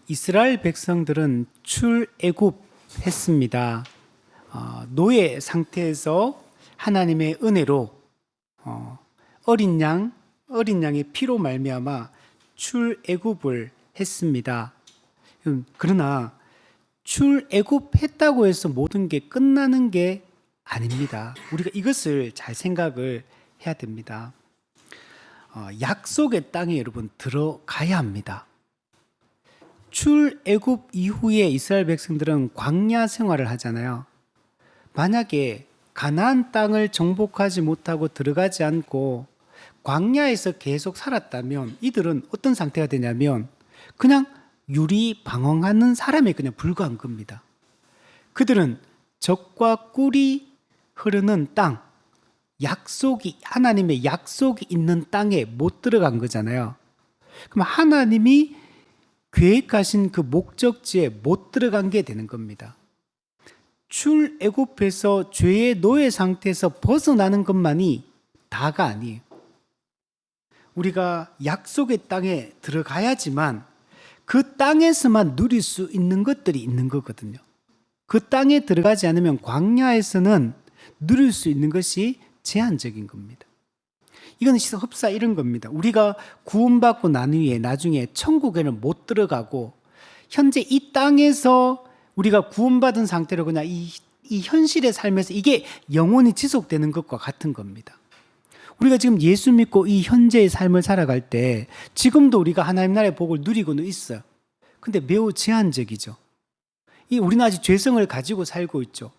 이스라엘 백성들은 출애굽했습니다. 노예 상태에서 하나님의 은혜로 어린 양의 피로 말미암아 출애굽을 했습니다. 그러나 출애굽했다고 해서 모든 게 끝나는 게 아닙니다. 우리가 이것을 잘 생각을 해야 됩니다. 약속의 땅에 여러분 들어가야 합니다. 출애굽 이후에 이스라엘 백성들은 광야 생활을 하잖아요. 만약에 가나안 땅을 정복하지 못하고 들어가지 않고 광야에서 계속 살았다면 이들은 어떤 상태가 되냐면 그냥 유리방황하는 사람에 그냥 불과한 겁니다. 그들은 적과 꿀이 흐르는 땅, 하나님의 약속이 있는 땅에 못 들어간 거잖아요. 그럼 하나님이 계획하신 그 목적지에 못 들어간 게 되는 겁니다. 출애굽해서 죄의 노예 상태에서 벗어나는 것만이 다가 아니에요. 우리가 약속의 땅에 들어가야지만 그 땅에서만 누릴 수 있는 것들이 있는 거거든요. 그 땅에 들어가지 않으면 광야에서는 누릴 수 있는 것이 제한적인 겁니다. 이건 흡사 이런 겁니다. 우리가 구원받고 난 후에 나중에 천국에는 못 들어가고 현재 이 땅에서 우리가 구원받은 상태로 그냥 이 현실의 삶에서 이게 영원히 지속되는 것과 같은 겁니다. 우리가 지금 예수 믿고 이 현재의 삶을 살아갈 때 지금도 우리가 하나님 나라의 복을 누리고는 있어요. 근데 매우 제한적이죠. 우리는 아직 죄성을 가지고 살고 있죠.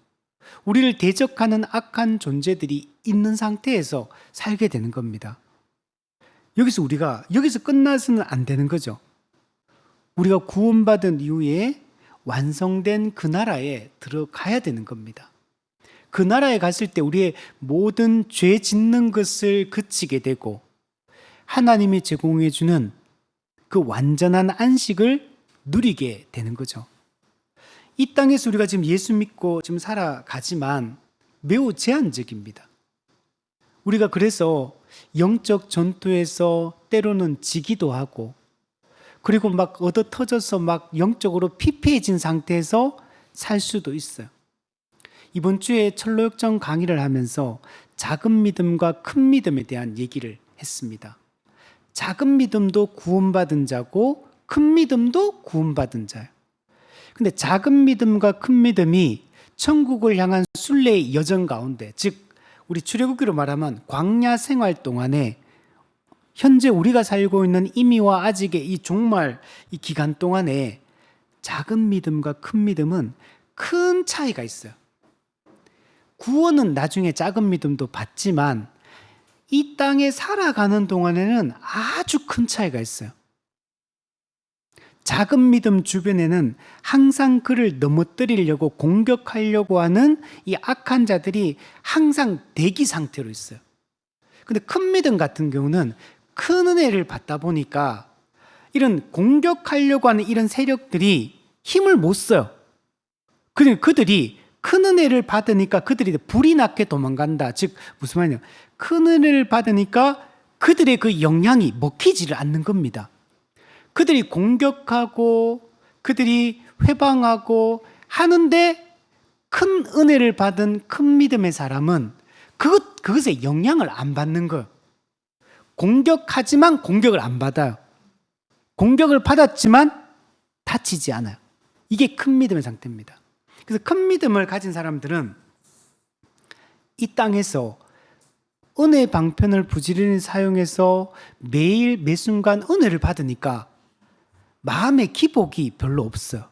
우리를 대적하는 악한 존재들이 있는 상태에서 살게 되는 겁니다. 여기서 끝나서는 안 되는 거죠. 우리가 구원받은 이후에 완성된 그 나라에 들어가야 되는 겁니다. 그 나라에 갔을 때 우리의 모든 죄 짓는 것을 그치게 되고 하나님이 제공해 주는 그 완전한 안식을 누리게 되는 거죠. 이 땅에서 우리가 지금 예수 믿고 지금 살아가지만 매우 제한적입니다. 우리가 그래서 영적 전투에서 때로는 지기도 하고 그리고 막 얻어 터져서 막 영적으로 피폐해진 상태에서 살 수도 있어요. 이번 주에 철로역정 강의를 하면서 작은 믿음과 큰 믿음에 대한 얘기를 했습니다. 작은 믿음도 구원받은 자고 큰 믿음도 구원받은 자예요. 근데 작은 믿음과 큰 믿음이 천국을 향한 순례의 여정 가운데, 즉 우리 출애굽기로 말하면 광야 생활 동안에 현재 우리가 살고 있는 이미와 아직의 이 종말 이 기간 동안에 작은 믿음과 큰 믿음은 큰 차이가 있어요. 구원은 나중에 작은 믿음도 받지만 이 땅에 살아가는 동안에는 아주 큰 차이가 있어요. 작은 믿음 주변에는 항상 그를 넘어뜨리려고 공격하려고 하는 이 악한 자들이 항상 대기 상태로 있어요. 근데 큰 믿음 같은 경우는 큰 은혜를 받다 보니까 이런 공격하려고 하는 이런 세력들이 힘을 못 써요. 그러니까 그들이 큰 은혜를 받으니까 그들이 불이 나게 도망간다. 즉 무슨 말이냐? 큰 은혜를 받으니까 그들의 그 영향이 먹히지를 않는 겁니다. 그들이 공격하고 그들이 회방하고 하는데 큰 은혜를 받은 큰 믿음의 사람은 그것에 영향을 안 받는 거예요. 공격하지만 공격을 안 받아요. 공격을 받았지만 다치지 않아요. 이게 큰 믿음의 상태입니다. 그래서 큰 믿음을 가진 사람들은 이 땅에서 은혜의 방편을 부지런히 사용해서 매일 매순간 은혜를 받으니까 마음의 기복이 별로 없어요.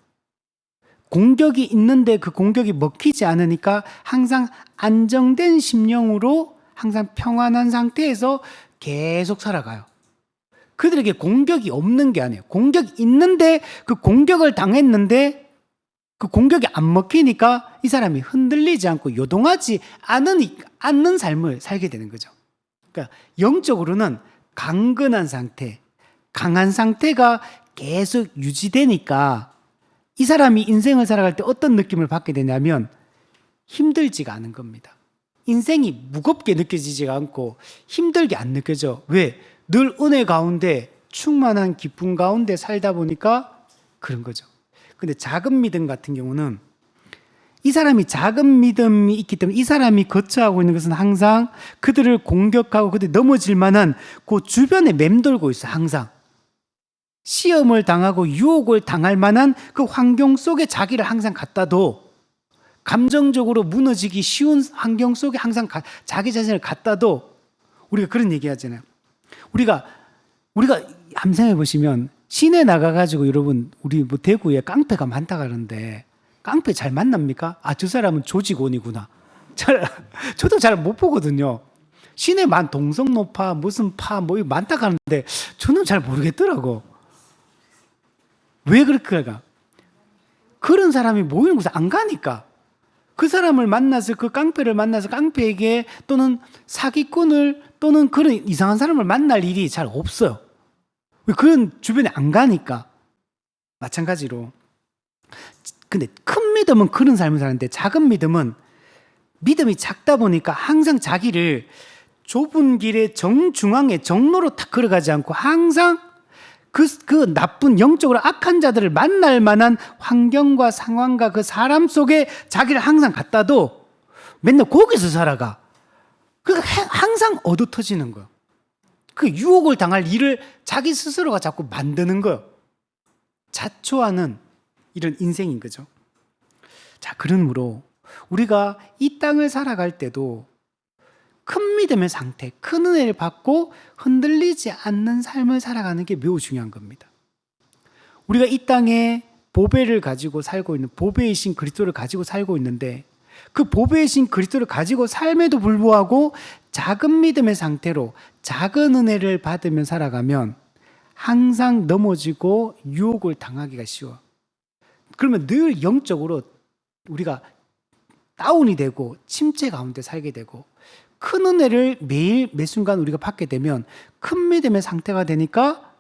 공격이 있는데 그 공격이 먹히지 않으니까 항상 안정된 심령으로 항상 평안한 상태에서 계속 살아가요. 그들에게 공격이 없는 게 아니에요. 공격이 있는데 그 공격을 당했는데 그 공격이 안 먹히니까 이 사람이 흔들리지 않고 요동하지 않는 삶을 살게 되는 거죠. 그러니까 영적으로는 강건한 상태, 강한 상태가 계속 유지되니까 이 사람이 인생을 살아갈 때 어떤 느낌을 받게 되냐면 힘들지가 않은 겁니다. 인생이 무겁게 느껴지지가 않고 힘들게 안 느껴져. 왜? 늘 은혜 가운데 충만한 기쁨 가운데 살다 보니까 그런 거죠. 근데 작은 믿음 같은 경우는 이 사람이 작은 믿음이 있기 때문에 이 사람이 거처하고 있는 것은 항상 그들을 공격하고 그들이 넘어질 만한 그 주변에 맴돌고 있어요. 항상 시험을 당하고 유혹을 당할 만한 그 환경 속에 자기를 항상 갖다 둬. 감정적으로 무너지기 쉬운 환경 속에 항상 자기 자신을 갖다 둬. 우리가 그런 얘기 하잖아요. 우리가 한번 생각해 보시면 시내 나가가지고 여러분 우리 뭐 대구에 깡패가 많다 가는데 깡패 잘 만납니까? 아, 저 사람은 조직원이구나. 저도 잘 못 보거든요. 시내만 동성노파 무슨 파 뭐 많다 가는데 저는 잘 모르겠더라고. 왜 그럴까? 그런 사람이 모이는 곳에 안 가니까. 그 사람을 만나서 그 깡패를 만나서 깡패에게 또는 사기꾼을 또는 그런 이상한 사람을 만날 일이 잘 없어요. 왜 그런 주변에 안 가니까. 마찬가지로. 근데 큰 믿음은 그런 삶을 사는데 작은 믿음은 믿음이 작다 보니까 항상 자기를 좁은 길의 정중앙에 정로로 탁 걸어가지 않고 항상 그 나쁜 영적으로 악한 자들을 만날 만한 환경과 상황과 그 사람 속에 자기를 항상 갖다 둬. 맨날 거기서 살아가. 그러니까 항상 얻어터지는 거예요. 그 유혹을 당할 일을 자기 스스로가 자꾸 만드는 거예요. 자초하는 이런 인생인 거죠. 자, 그러므로 우리가 이 땅을 살아갈 때도 큰 믿음의 상태, 큰 은혜를 받고 흔들리지 않는 삶을 살아가는 게 매우 중요한 겁니다. 우리가 이 땅에 보배를 가지고 살고 있는 보배이신 그리스도를 가지고 살고 있는데 그 보배이신 그리스도를 가지고 삶에도 불구하고 작은 믿음의 상태로 작은 은혜를 받으며 살아가면 항상 넘어지고 유혹을 당하기가 쉬워. 그러면 늘 영적으로 우리가 다운이 되고 침체 가운데 살게 되고 큰 은혜를 매일 매 순간 우리가 받게 되면 큰 믿음의 상태가 되니까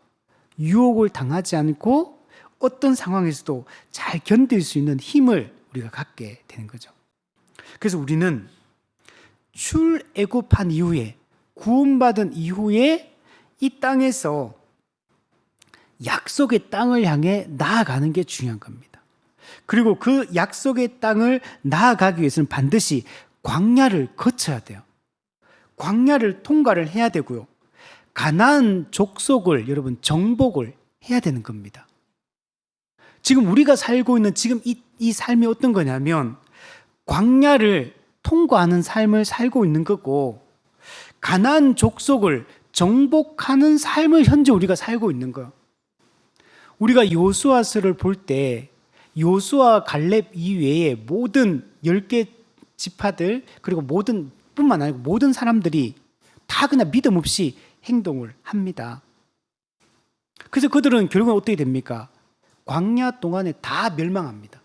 유혹을 당하지 않고 어떤 상황에서도 잘 견딜 수 있는 힘을 우리가 갖게 되는 거죠. 그래서 우리는 출애굽한 이후에 구원받은 이후에 이 땅에서 약속의 땅을 향해 나아가는 게 중요한 겁니다. 그리고 그 약속의 땅을 나아가기 위해서는 반드시 광야를 거쳐야 돼요. 광야를 통과를 해야 되고요. 가나안 족속을 여러분 정복을 해야 되는 겁니다. 지금 우리가 살고 있는 지금 이 삶이 어떤 거냐면 광야를 통과하는 삶을 살고 있는 거고 가나안 족속을 정복하는 삶을 현재 우리가 살고 있는 거예요. 우리가 요수아서를 볼 때 요수아 갈렙 이외에 모든 10개 지파들 그리고 뿐만 아니고 모든 사람들이 다 그냥 믿음 없이 행동을 합니다. 그래서 그들은 결국은 어떻게 됩니까? 광야 동안에 다 멸망합니다.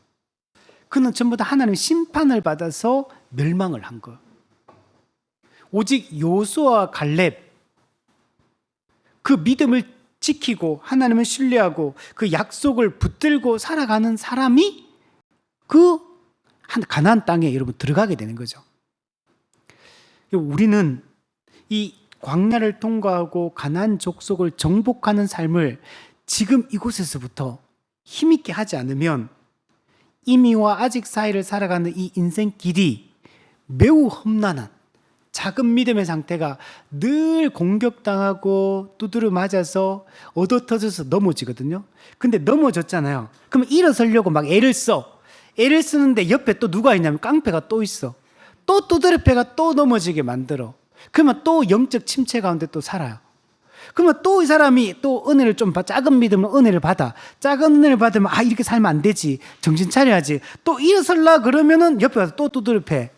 그는 전부 다 하나님의 심판을 받아서 멸망을 한 거예요. 오직 요수아와 갈렙 그 믿음을 지키고 하나님을 신뢰하고 그 약속을 붙들고 살아가는 사람이 그 가나안 땅에 여러분 들어가게 되는 거죠. 우리는 이 광야를 통과하고 가나안 족속을 정복하는 삶을 지금 이곳에서부터 힘있게 하지 않으면 이미와 아직 사이를 살아가는 이 인생 길이 매우 험난한 작은 믿음의 상태가 늘 공격당하고 두드려 맞아서 얻어터져서 넘어지거든요. 근데 넘어졌잖아요. 그럼 일어서려고 막 애를 써. 애를 쓰는데 옆에 또 누가 있냐면 깡패가 또 있어. 또 두드려패가 또 넘어지게 만들어. 그러면 또 영적 침체 가운데 또 살아요. 그러면 또 이 사람이 또 은혜를 좀 작은 믿음은 은혜를 받아. 작은 은혜를 받으면 이렇게 살면 안 되지. 정신 차려야지. 또 일어설라 그러면은 옆에 가서 또 두드려패.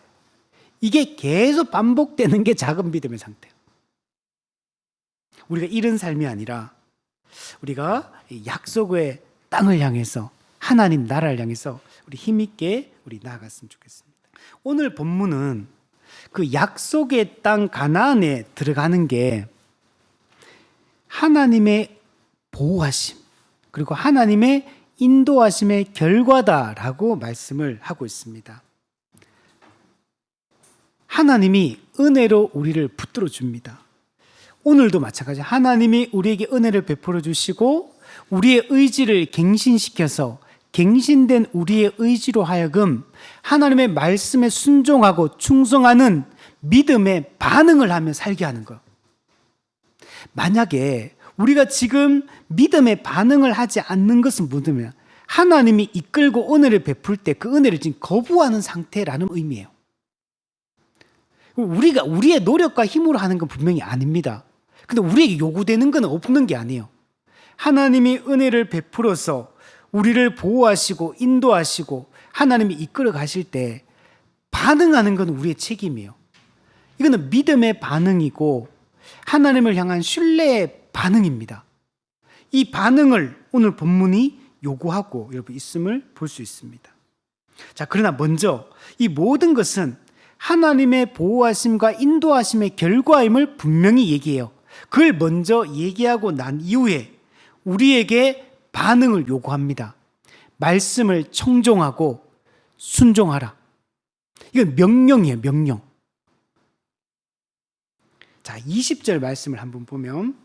이게 계속 반복되는 게 작은 믿음의 상태예요. 우리가 이런 삶이 아니라 우리가 약속의 땅을 향해서 하나님 나라를 향해서 우리 힘있게 우리 나아갔으면 좋겠습니다. 오늘 본문은 그 약속의 땅 가나안에 들어가는 게 하나님의 보호하심 그리고 하나님의 인도하심의 결과다라고 말씀을 하고 있습니다. 하나님이 은혜로 우리를 붙들어 줍니다. 오늘도 마찬가지 하나님이 우리에게 은혜를 베풀어 주시고 우리의 의지를 갱신시켜서 갱신된 우리의 의지로 하여금 하나님의 말씀에 순종하고 충성하는 믿음의 반응을 하며 살게 하는 것. 만약에 우리가 지금 믿음의 반응을 하지 않는 것은 뭐냐면 하나님이 이끌고 은혜를 베풀 때 그 은혜를 지금 거부하는 상태라는 의미예요. 우리가 우리의 노력과 힘으로 하는 건 분명히 아닙니다. 근데 우리에게 요구되는 건 없는 게 아니에요. 하나님이 은혜를 베풀어서 우리를 보호하시고 인도하시고 하나님이 이끌어 가실 때 반응하는 건 우리의 책임이에요. 이거는 믿음의 반응이고 하나님을 향한 신뢰의 반응입니다. 이 반응을 오늘 본문이 요구하고 여러분 있음을 볼 수 있습니다. 자, 그러나 먼저 이 모든 것은 하나님의 보호하심과 인도하심의 결과임을 분명히 얘기해요. 그걸 먼저 얘기하고 난 이후에 우리에게 반응을 요구합니다. 말씀을 청종하고 순종하라. 이건 명령이에요, 명령. 자, 20절 말씀을 한번 보면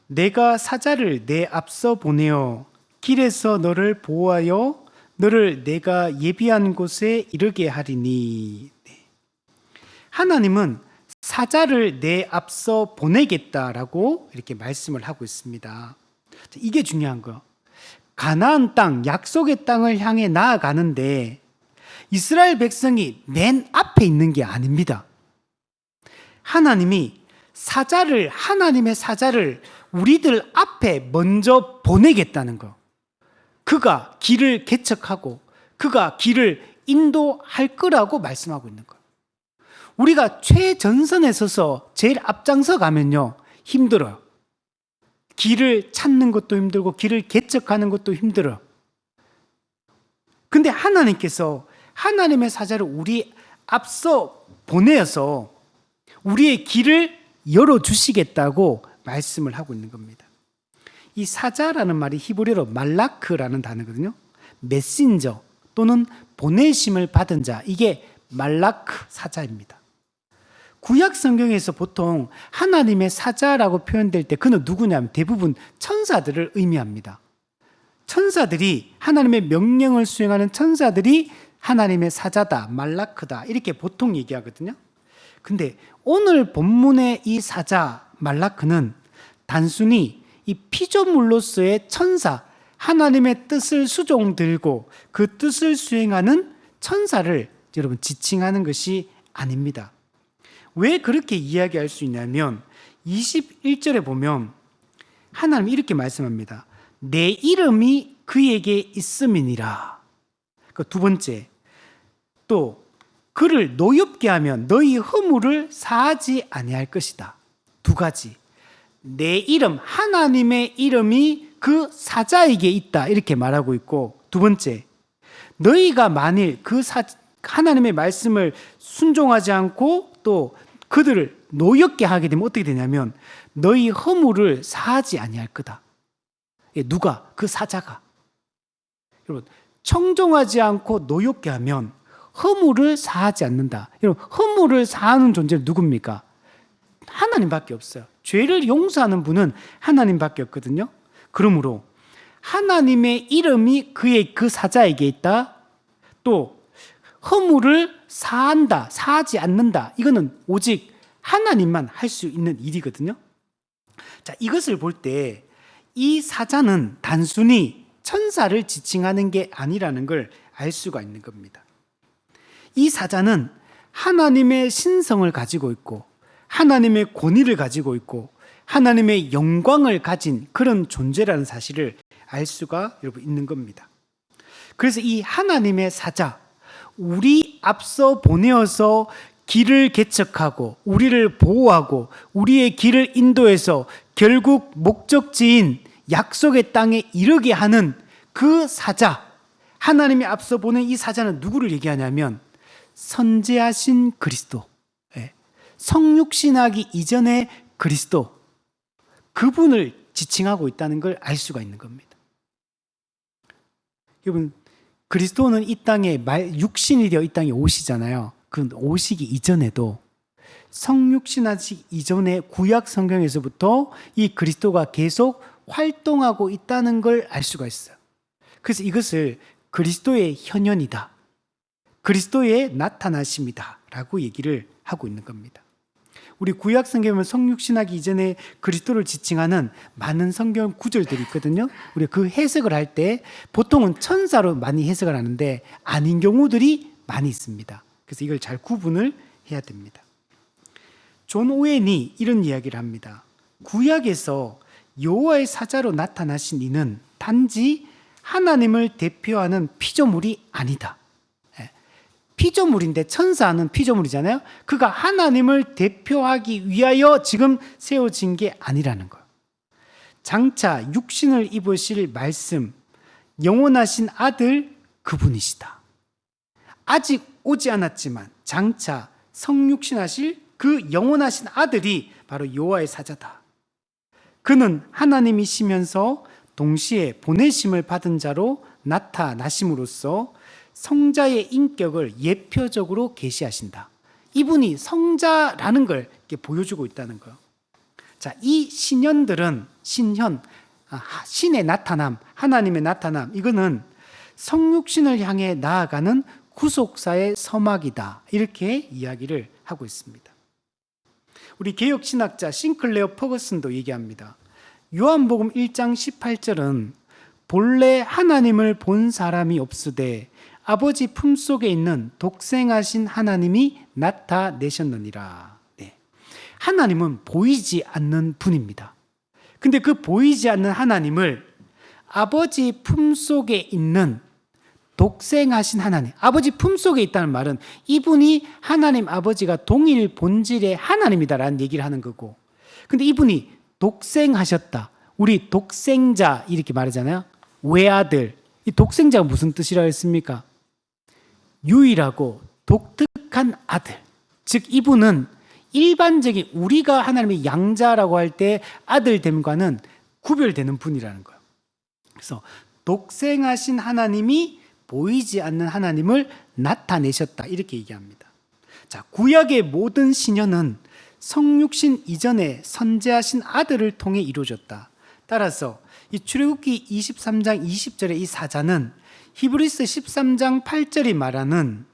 내가 사자를 내 앞서 보내어 길에서 너를 보호하여 너를 내가 예비한 곳에 이르게 하리니. 하나님은 사자를 내 앞서 보내겠다라고 이렇게 말씀을 하고 있습니다. 이게 중요한 거. 가나안 땅, 약속의 땅을 향해 나아가는데 이스라엘 백성이 맨 앞에 있는 게 아닙니다. 하나님이 하나님의 사자를 우리들 앞에 먼저 보내겠다는 거. 그가 길을 개척하고 그가 길을 인도할 거라고 말씀하고 있는 거예요. 우리가 최전선에 서서 제일 앞장서 가면요, 힘들어요. 길을 찾는 것도 힘들고 길을 개척하는 것도 힘들어요. 근데 하나님께서 하나님의 사자를 우리 앞서 보내어서 우리의 길을 열어주시겠다고 말씀을 하고 있는 겁니다. 이 사자라는 말이 히브리어로 말라크라는 단어거든요. 메신저 또는 보내심을 받은 자, 이게 말라크 사자입니다. 구약 성경에서 보통 하나님의 사자라고 표현될 때 그는 누구냐면 대부분 천사들을 의미합니다. 천사들이 하나님의 명령을 수행하는 천사들이 하나님의 사자다, 말라크다 이렇게 보통 얘기하거든요. 근데 오늘 본문의 이 사자 말라크는 단순히 이 피조물로서의 천사, 하나님의 뜻을 수종들고 그 뜻을 수행하는 천사를 여러분 지칭하는 것이 아닙니다. 왜 그렇게 이야기할 수 있냐면 21절에 보면 하나님이 이렇게 말씀합니다. 내 이름이 그에게 있음이니라. 그 두 번째, 또 그를 노엽게 하면 너희 허물을 사하지 아니할 것이다. 두 가지. 내 이름, 하나님의 이름이 그 사자에게 있다 이렇게 말하고 있고, 두 번째, 너희가 만일 하나님의 말씀을 순종하지 않고 또 그들을 노엽게 하게 되면 어떻게 되냐면 너희 허물을 사하지 아니할 거다. 누가? 그 사자가. 여러분, 청종하지 않고 노엽게 하면 허물을 사하지 않는다. 여러분, 허물을 사하는 존재는 누굽니까? 하나님밖에 없어요. 죄를 용서하는 분은 하나님밖에 없거든요. 그러므로 하나님의 이름이 그 사자에게 있다. 또 허물을 사한다, 사하지 않는다. 이거는 오직 하나님만 할 수 있는 일이거든요. 자, 이것을 볼 때 이 사자는 단순히 천사를 지칭하는 게 아니라는 걸 알 수가 있는 겁니다. 이 사자는 하나님의 신성을 가지고 있고 하나님의 권위를 가지고 있고 하나님의 영광을 가진 그런 존재라는 사실을 알 수가 여러분 있는 겁니다. 그래서 이 하나님의 사자, 우리 앞서 보내어서 길을 개척하고 우리를 보호하고 우리의 길을 인도해서 결국 목적지인 약속의 땅에 이르게 하는 그 사자, 하나님이 앞서 보낸 이 사자는 누구를 얘기하냐면 선지하신 그리스도, 성육신하기 이전의 그리스도, 그분을 지칭하고 있다는 걸 알 수가 있는 겁니다. 여러분, 그리스도는 이 땅에 육신이 되어 이 땅에 오시잖아요. 그 오시기 이전에도 성육신하시기 이전에 구약 성경에서부터 이 그리스도가 계속 활동하고 있다는 걸 알 수가 있어요. 그래서 이것을 그리스도의 현현이다, 그리스도의 나타나심이다 라고 얘기를 하고 있는 겁니다. 우리 구약 성경을 성육신하기 이전에 그리스도를 지칭하는 많은 성경 구절들이 있거든요. 우리가 그 해석을 할 때 보통은 천사로 많이 해석을 하는데 아닌 경우들이 많이 있습니다. 그래서 이걸 잘 구분을 해야 됩니다. 존 오웬이 이런 이야기를 합니다. 구약에서 여호와의 사자로 나타나신 이는 단지 하나님을 대표하는 피조물이 아니다. 피조물인데, 천사는 피조물이잖아요. 그가 하나님을 대표하기 위하여 지금 세워진 게 아니라는 거예요. 장차 육신을 입으실 말씀, 영원하신 아들, 그분이시다. 아직 오지 않았지만 장차 성육신하실 그 영원하신 아들이 바로 여호와의 사자다. 그는 하나님이시면서 동시에 보내심을 받은 자로 나타나심으로써 성자의 인격을 예표적으로 계시하신다. 이분이 성자라는 걸 이렇게 보여주고 있다는 거예요. 자, 이 신현들은 신의 나타남, 하나님의 나타남, 이거는 성육신을 향해 나아가는 구속사의 서막이다, 이렇게 이야기를 하고 있습니다. 우리 개혁신학자 싱클레어 퍼거슨도 얘기합니다. 요한복음 1장 18절은 본래 하나님을 본 사람이 없으되 아버지 품속에 있는 독생하신 하나님이 나타내셨느니라. 네. 하나님은 보이지 않는 분입니다. 근데 그 보이지 않는 하나님을 아버지 품속에 있는 독생하신 하나님, 아버지 품속에 있다는 말은 이분이 하나님 아버지가 동일 본질의 하나님이다라는 얘기를 하는 거고, 근데 이분이 독생하셨다, 우리 독생자 이렇게 말하잖아요. 외아들, 이 독생자가 무슨 뜻이라고 했습니까? 유일하고 독특한 아들. 즉 이분은 일반적인 우리가 하나님의 양자라고 할 때 아들됨과는 구별되는 분이라는 거예요. 그래서 독생하신 하나님이 보이지 않는 하나님을 나타내셨다, 이렇게 얘기합니다. 자, 구약의 모든 신현은 성육신 이전에 선재하신 아들을 통해 이루어졌다. 따라서 이 출애굽기 23장 20절의 이 사자는 히브리서 13장 8절이 말하는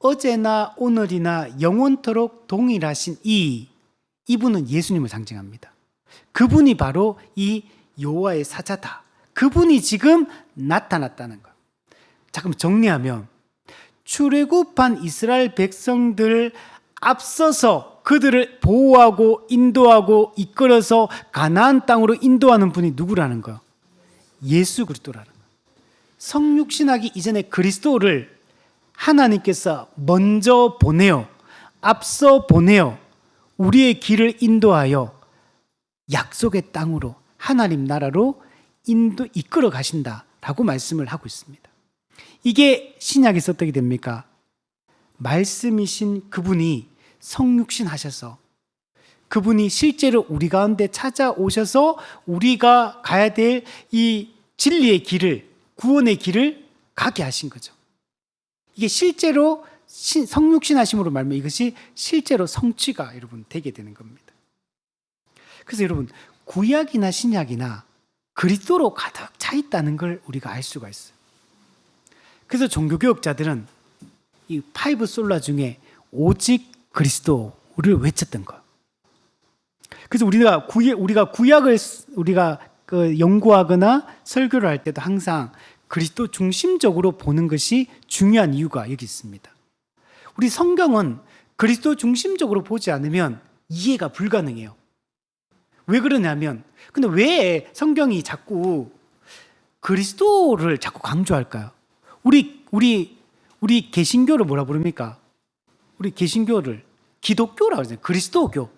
어제나 오늘이나 영원토록 동일하신 이분은 예수님을 상징합니다. 그분이 바로 이 여호와의 사자다. 그분이 지금 나타났다는 거예요. 자, 그럼 정리하면 출애굽한 이스라엘 백성들 앞서서 그들을 보호하고 인도하고 이끌어서 가나안 땅으로 인도하는 분이 누구라는 거예요? 예수 그리스도라는 거예요. 성육신하기 이전에 그리스도를 하나님께서 먼저 보내어, 앞서 보내어 우리의 길을 인도하여 약속의 땅으로, 하나님 나라로 이끌어 가신다라고 말씀을 하고 있습니다. 이게 신약에서 어떻게 됩니까? 말씀이신 그분이 성육신 하셔서 그분이 실제로 우리 가운데 찾아오셔서 우리가 가야 될 이 진리의 길을, 구원의 길을 가게 하신 거죠. 이게 실제로 성육신 하심으로 말하면 이것이 실제로 성취가 여러분 되게 되는 겁니다. 그래서 여러분 구약이나 신약이나 그리스도로 가득 차 있다는 걸 우리가 알 수가 있어요. 그래서 종교개혁자들은 이 파이브 솔라 중에 오직 그리스도를 외쳤던 거예요. 그래서 우리가 구약을 연구하거나 설교를 할 때도 항상 그리스도 중심적으로 보는 것이 중요한 이유가 여기 있습니다. 우리 성경은 그리스도 중심적으로 보지 않으면 이해가 불가능해요. 왜 그러냐면, 근데 왜 성경이 자꾸 그리스도를 자꾸 강조할까요? 우리 개신교를 뭐라 부릅니까? 우리 개신교를 기독교라고 하잖아요. 그리스도교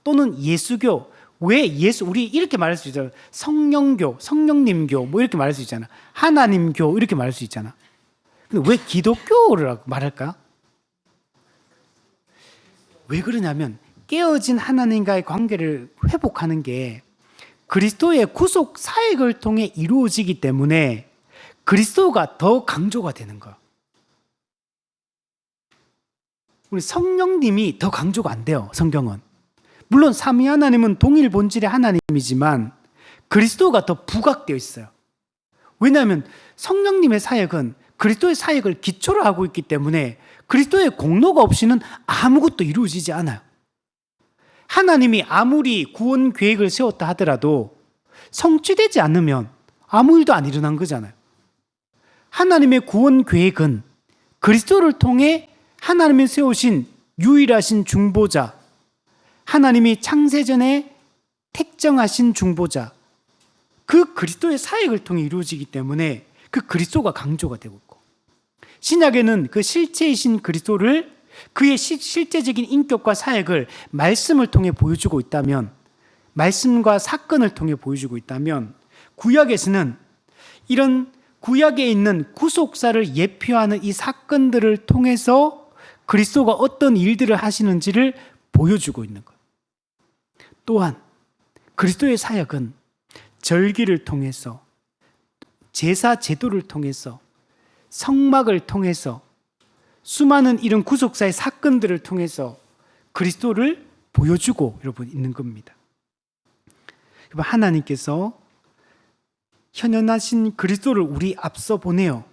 또는 예수교. 왜 우리 이렇게 말할 수 있잖아요. 성령교, 성령님교 뭐 이렇게 말할 수 있잖아. 하나님교 이렇게 말할 수 있잖아. 근데 왜 기독교를 말할까? 왜 그러냐면 깨어진 하나님과의 관계를 회복하는 게 그리스도의 구속 사역을 통해 이루어지기 때문에 그리스도가 더 강조가 되는 거예요. 우리 성령님이 더 강조가 안 돼요. 성경은. 물론 삼위 하나님은 동일 본질의 하나님이지만 그리스도가 더 부각되어 있어요. 왜냐하면 성령님의 사역은 그리스도의 사역을 기초로 하고 있기 때문에 그리스도의 공로가 없이는 아무것도 이루어지지 않아요. 하나님이 아무리 구원 계획을 세웠다 하더라도 성취되지 않으면 아무 일도 안 일어난 거잖아요. 하나님의 구원 계획은 그리스도를 통해 하나님이 세우신 유일하신 중보자, 하나님이 창세전에 택정하신 중보자, 그 그리스도의 사역을 통해 이루어지기 때문에 그 그리스도가 강조가 되고 있고, 신약에는 그 실체이신 그리스도를, 그의 실제적인 인격과 사역을 말씀을 통해 보여주고 있다면, 말씀과 사건을 통해 보여주고 있다면, 구약에서는 이런 구약에 있는 구속사를 예표하는 이 사건들을 통해서 그리스도가 어떤 일들을 하시는지를 보여주고 있는 거예요. 또한 그리스도의 사역은 절기를 통해서, 제사 제도를 통해서, 성막을 통해서, 수많은 이런 구속사의 사건들을 통해서 그리스도를 보여주고 여러분 있는 겁니다. 하나님께서 현현하신 그리스도를 우리 앞서 보내어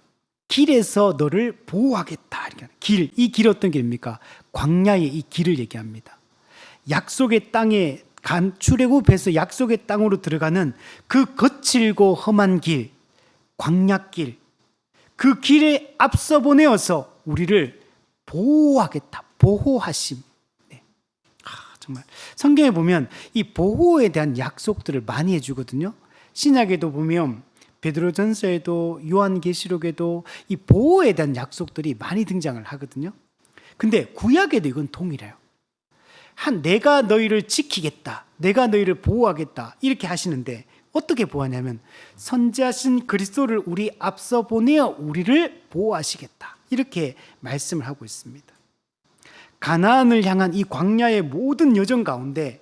길에서 너를 보호하겠다. 이 길 어떤 길입니까? 광야의 이 길을 얘기합니다. 약속의 땅에 출애굽해서 약속의 땅으로 들어가는 그 거칠고 험한 길, 광야길, 그 길에 앞서 보내어서 우리를 보호하겠다. 보호하심. 네. 정말 성경에 보면 이 보호에 대한 약속들을 많이 해주거든요. 신약에도 보면 베드로전서에도 요한계시록에도 이 보호에 대한 약속들이 많이 등장을 하거든요. 근데 구약에도 이건 동일해요. 내가 너희를 지키겠다, 내가 너희를 보호하겠다, 이렇게 하시는데 어떻게 보호하냐면 선지하신 그리스도를 우리 앞서 보내어 우리를 보호하시겠다, 이렇게 말씀을 하고 있습니다. 가나안을 향한 이 광야의 모든 여정 가운데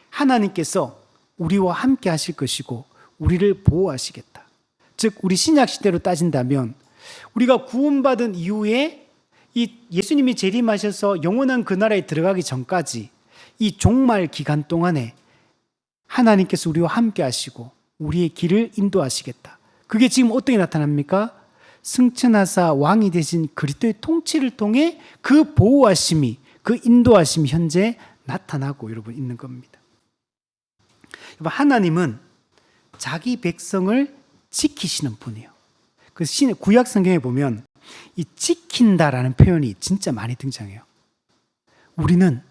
하나님께서 우리와 함께 하실 것이고 우리를 보호하시겠다. 즉 우리 신약 시대로 따진다면 우리가 구원받은 이후에 이 예수님이 재림하셔서 영원한 그 나라에 들어가기 전까지 이 종말 기간 동안에 하나님께서 우리와 함께 하시고 우리의 길을 인도하시겠다. 그게 지금 어떻게 나타납니까? 승천하사 왕이 되신 그리스도의 통치를 통해 그 보호하심이, 그 인도하심이 현재 나타나고 여러분 있는 겁니다. 하나님은 자기 백성을 지키시는 분이에요. 그래서 구약 성경에 보면 이 지킨다라는 표현이 진짜 많이 등장해요. 우리는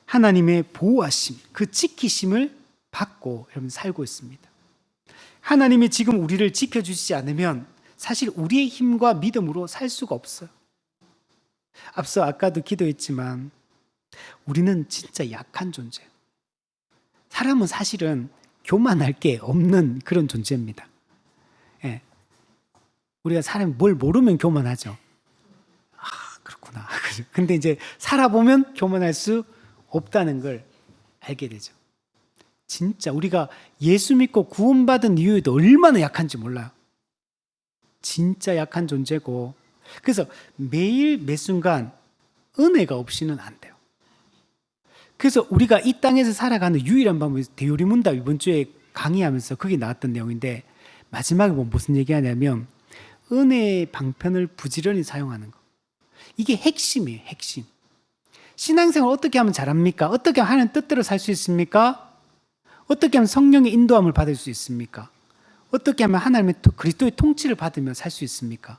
하나님의 보호하심, 그 지키심을 받고 여러분 살고 있습니다. 하나님이 지금 우리를 지켜주시지 않으면 사실 우리의 힘과 믿음으로 살 수가 없어요. 앞서 아까도 기도했지만 우리는 진짜 약한 존재예요. 사람은 사실은 교만할 게 없는 그런 존재입니다. 예. 우리가 사람이 뭘 모르면 교만하죠. 그렇구나. 근데 이제 살아보면 교만할 수 없다는 걸 알게 되죠. 진짜 우리가 예수 믿고 구원받은 이후에도 얼마나 약한지 몰라요. 진짜 약한 존재고, 그래서 매일 매 순간 은혜가 없이는 안 돼요. 그래서 우리가 이 땅에서 살아가는 유일한 방법이 대요리문답 이번 주에 강의하면서 거기 나왔던 내용인데, 마지막에 보면 무슨 얘기하냐면 은혜의 방편을 부지런히 사용하는 거. 이게 핵심이에요. 핵심. 신앙생활 어떻게 하면 잘합니까? 어떻게 하면 하나님 뜻대로 살 수 있습니까? 어떻게 하면 성령의 인도함을 받을 수 있습니까? 어떻게 하면 하나님의 그리스도의 통치를 받으며 살 수 있습니까?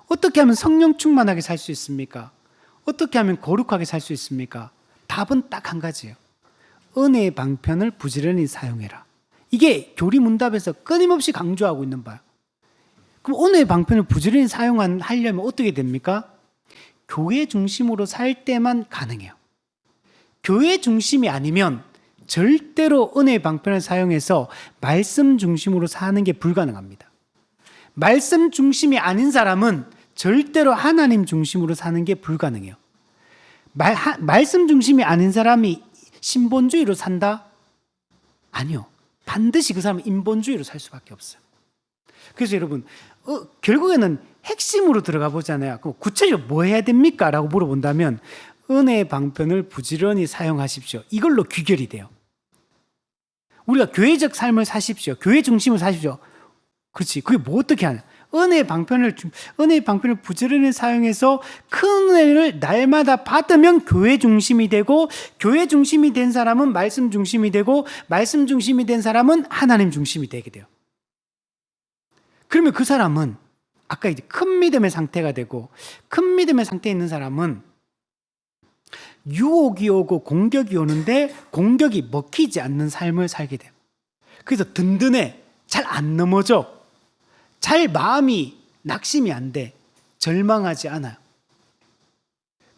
어떻게 하면 성령 충만하게 살 수 있습니까? 어떻게 하면 거룩하게 살 수 있습니까? 답은 딱 한 가지예요. 은혜의 방편을 부지런히 사용해라. 이게 교리문답에서 끊임없이 강조하고 있는 바예요. 그럼 은혜의 방편을 부지런히 하려면 어떻게 됩니까? 교회 중심으로 살 때만 가능해요. 교회 중심이 아니면 절대로 은혜의 방편을 사용해서 말씀 중심으로 사는 게 불가능합니다. 말씀 중심이 아닌 사람은 절대로 하나님 중심으로 사는 게 불가능해요. 말씀 중심이 아닌 사람이 신본주의로 산다? 아니요. 반드시 그 사람은 인본주의로 살 수밖에 없어요. 그래서 여러분, 결국에는 핵심으로 들어가 보잖아요. 그럼 구체적으로 뭐 해야 됩니까? 라고 물어본다면 은혜의 방편을 부지런히 사용하십시오. 이걸로 귀결이 돼요. 우리가 교회적 삶을 사십시오. 교회 중심을 사십시오. 그렇지. 그게 뭐 어떻게 하냐? 은혜의 방편을 부지런히 사용해서 큰 은혜를 날마다 받으면 교회 중심이 되고, 교회 중심이 된 사람은 말씀 중심이 되고, 말씀 중심이 된 사람은 하나님 중심이 되게 돼요. 그러면 그 사람은 아까 이제 큰 믿음의 상태가 되고, 큰 믿음의 상태에 있는 사람은 유혹이 오고 공격이 오는데 공격이 먹히지 않는 삶을 살게 돼요. 그래서 든든해. 잘 안 넘어져. 잘 마음이 낙심이 안 돼. 절망하지 않아요.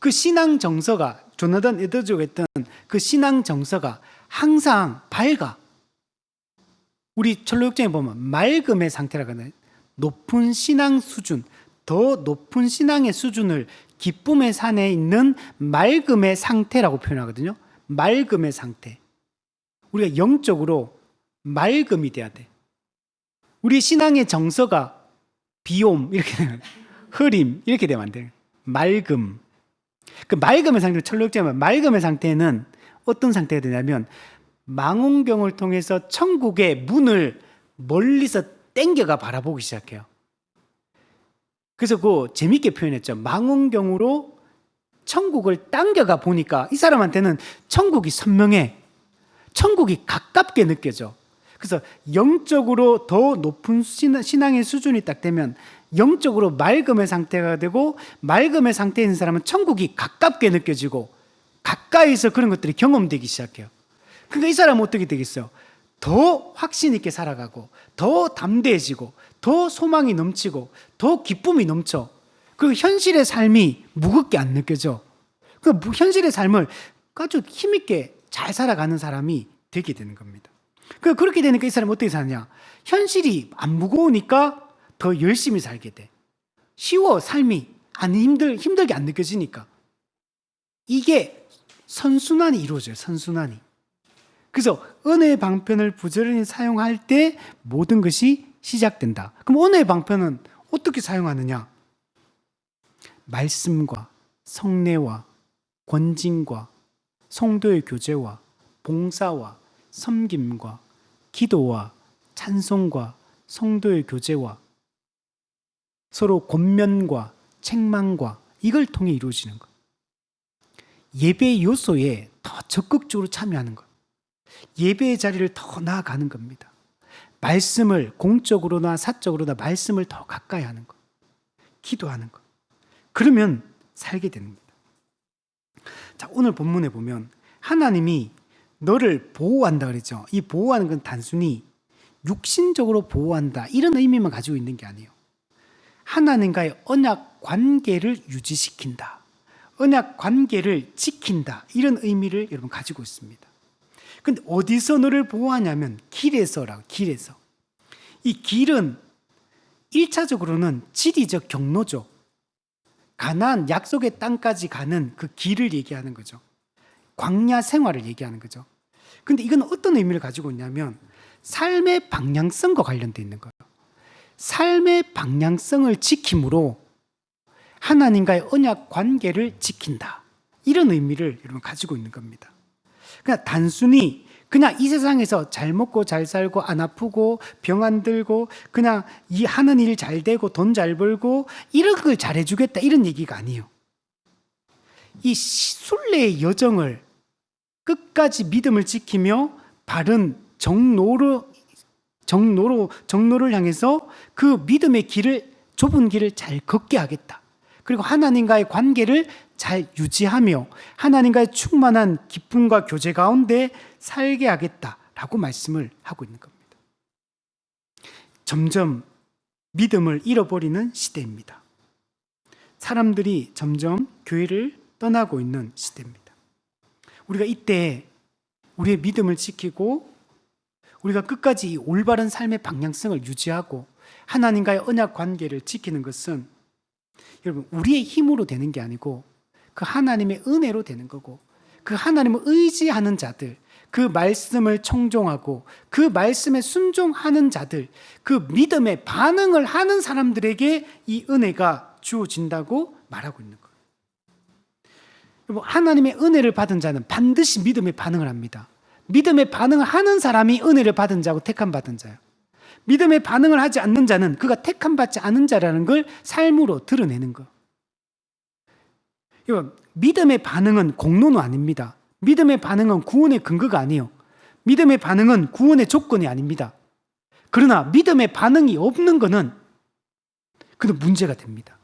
그 신앙 정서가, 조나단 에드워즈가 했던 그 신앙 정서가 항상 밝아. 우리 철로역정에 보면 맑음의 상태라고 하는, 높은 신앙 수준, 더 높은 신앙의 수준을 기쁨의 산에 있는 맑음의 상태라고 표현하거든요. 맑음의 상태. 우리가 영적으로 맑음이 돼야 돼. 우리 신앙의 정서가 비옴 이렇게 되면, 흐림 이렇게 되면 안 돼요. 맑음. 그 맑음의 상태, 철로역정에 맑음의 상태는 어떤 상태가 되냐면, 망원경을 통해서 천국의 문을 멀리서 땡겨가 바라보기 시작해요. 그래서 그 재밌게 표현했죠. 망원경으로 천국을 당겨가 보니까 이 사람한테는 천국이 선명해. 천국이 가깝게 느껴져. 그래서 영적으로 더 높은 신앙의 수준이 딱 되면 영적으로 맑음의 상태가 되고, 맑음의 상태에 있는 사람은 천국이 가깝게 느껴지고 가까이서 그런 것들이 경험되기 시작해요. 그러니까 이 사람은 어떻게 되겠어요? 더 확신 있게 살아가고, 더 담대해지고, 더 소망이 넘치고, 더 기쁨이 넘쳐. 그리고 현실의 삶이 무겁게 안 느껴져. 그 현실의 삶을 아주 힘있게 잘 살아가는 사람이 되게 되는 겁니다. 그렇게 되니까 이 사람이 어떻게 사냐? 현실이 안 무거우니까 더 열심히 살게 돼. 쉬워, 삶이. 힘들게 안 느껴지니까. 이게 선순환이 이루어져요, 선순환이. 그래서 은혜의 방편을 부지런히 사용할 때 모든 것이 시작된다. 그럼 은혜의 방편은 어떻게 사용하느냐? 말씀과 성례와 권징과 성도의 교제와 봉사와 섬김과 기도와 찬송과 성도의 교제와 서로 권면과 책망과 이걸 통해 이루어지는 것. 예배의 요소에 더 적극적으로 참여하는 것. 예배의 자리를 더 나아가는 겁니다. 말씀을 공적으로나 사적으로나 말씀을 더 가까이 하는 것. 기도하는 것. 그러면 살게 됩니다. 자, 오늘 본문에 보면 하나님이 너를 보호한다 그랬죠. 이 보호하는 건 단순히 육신적으로 보호한다 이런 의미만 가지고 있는 게 아니에요. 하나님과의 언약 관계를 유지시킨다. 언약 관계를 지킨다. 이런 의미를 여러분 가지고 있습니다. 근데 어디서 너를 보호하냐면 길에서라고, 길에서. 이 길은 1차적으로는 지리적 경로죠. 가나안 약속의 땅까지 가는 그 길을 얘기하는 거죠. 광야 생활을 얘기하는 거죠. 근데 이건 어떤 의미를 가지고 있냐면 삶의 방향성과 관련되어 있는 거예요. 삶의 방향성을 지킴으로 하나님과의 언약 관계를 지킨다. 이런 의미를 여러분 가지고 있는 겁니다. 그냥 단순히 그냥 이 세상에서 잘 먹고 잘 살고 안 아프고 병 안 들고 그냥 이 하는 일 잘 되고 돈 잘 벌고 이런 걸 잘해주겠다 이런 얘기가 아니에요. 이 순례의 여정을 끝까지 믿음을 지키며 바른 정로를 향해서 그 믿음의 길을, 좁은 길을 잘 걷게 하겠다. 그리고 하나님과의 관계를 잘 유지하며 하나님과의 충만한 기쁨과 교제 가운데 살게 하겠다라고 말씀을 하고 있는 겁니다. 점점 믿음을 잃어버리는 시대입니다. 사람들이 점점 교회를 떠나고 있는 시대입니다. 우리가 이때 우리의 믿음을 지키고 우리가 끝까지 이 올바른 삶의 방향성을 유지하고 하나님과의 언약 관계를 지키는 것은 여러분 우리의 힘으로 되는 게 아니고 그 하나님의 은혜로 되는 거고, 그 하나님을 의지하는 자들, 그 말씀을 청종하고 그 말씀에 순종하는 자들, 그 믿음에 반응을 하는 사람들에게 이 은혜가 주어진다고 말하고 있는 거예요. 하나님의 은혜를 받은 자는 반드시 믿음에 반응을 합니다. 믿음의 반응을 하는 사람이 은혜를 받은 자고 택함 받은 자예요. 믿음의 반응을 하지 않는 자는 그가 택함 받지 않은 자라는 걸 삶으로 드러내는 거. 믿음의 반응은 공로는 아닙니다. 믿음의 반응은 구원의 근거가 아니에요. 믿음의 반응은 구원의 조건이 아닙니다. 그러나 믿음의 반응이 없는 것은 그는 문제가 됩니다.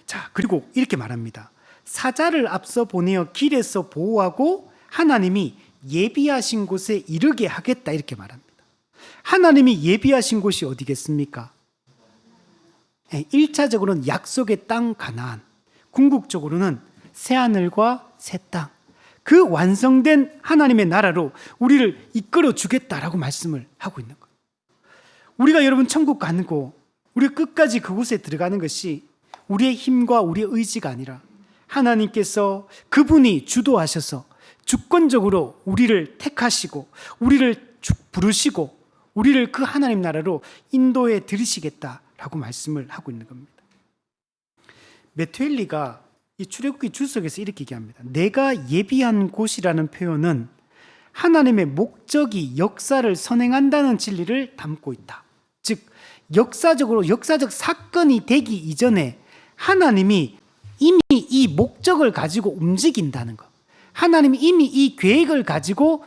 자, 그리고 이렇게 말합니다. 사자를 앞서 보내어 길에서 보호하고 하나님이 예비하신 곳에 이르게 하겠다, 이렇게 말합니다. 하나님이 예비하신 곳이 어디겠습니까? 1차적으로는 약속의 땅 가나안, 궁극적으로는 새하늘과 새 땅, 그 완성된 하나님의 나라로 우리를 이끌어 주겠다라고 말씀을 하고 있는 거예요. 우리가 여러분 천국 가는 거, 우리가 끝까지 그곳에 들어가는 것이 우리의 힘과 우리의 의지가 아니라 하나님께서 그분이 주도하셔서 주권적으로 우리를 택하시고 우리를 부르시고 우리를 그 하나님 나라로 인도해 들이시겠다라고 말씀을 하고 있는 겁니다. 메투엘리가 이 출애굽기 주석에서 이렇게 얘기합니다. 내가 예비한 곳이라는 표현은 하나님의 목적이 역사를 선행한다는 진리를 담고 있다. 즉 역사적 사건이 되기 이전에 하나님이 이미 이 목적을 가지고 움직인다는 것. 하나님이 이미 이 계획을 가지고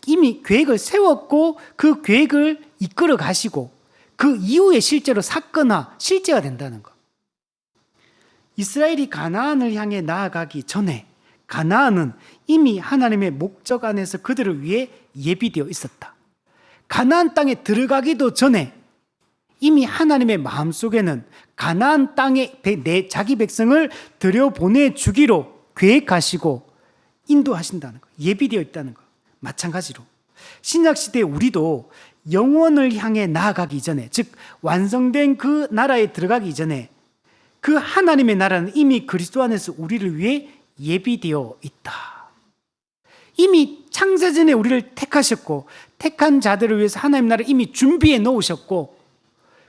이미 계획을 세웠고 그 계획을 이끌어 가시고 그 이후에 실제로 사건화, 실제가 된다는 것. 이스라엘이 가나안을 향해 나아가기 전에 가나안은 이미 하나님의 목적 안에서 그들을 위해 예비되어 있었다. 가나안 땅에 들어가기도 전에 이미 하나님의 마음속에는 가나안 땅에 자기 백성을 들여보내주기로 계획하시고 인도하신다는 것, 예비되어 있다는 것. 마찬가지로 신약시대에 우리도 영원을 향해 나아가기 전에, 즉 완성된 그 나라에 들어가기 전에 그 하나님의 나라는 이미 그리스도 안에서 우리를 위해 예비되어 있다. 이미 창세전에 우리를 택하셨고 택한 자들을 위해서 하나님 나라를 이미 준비해 놓으셨고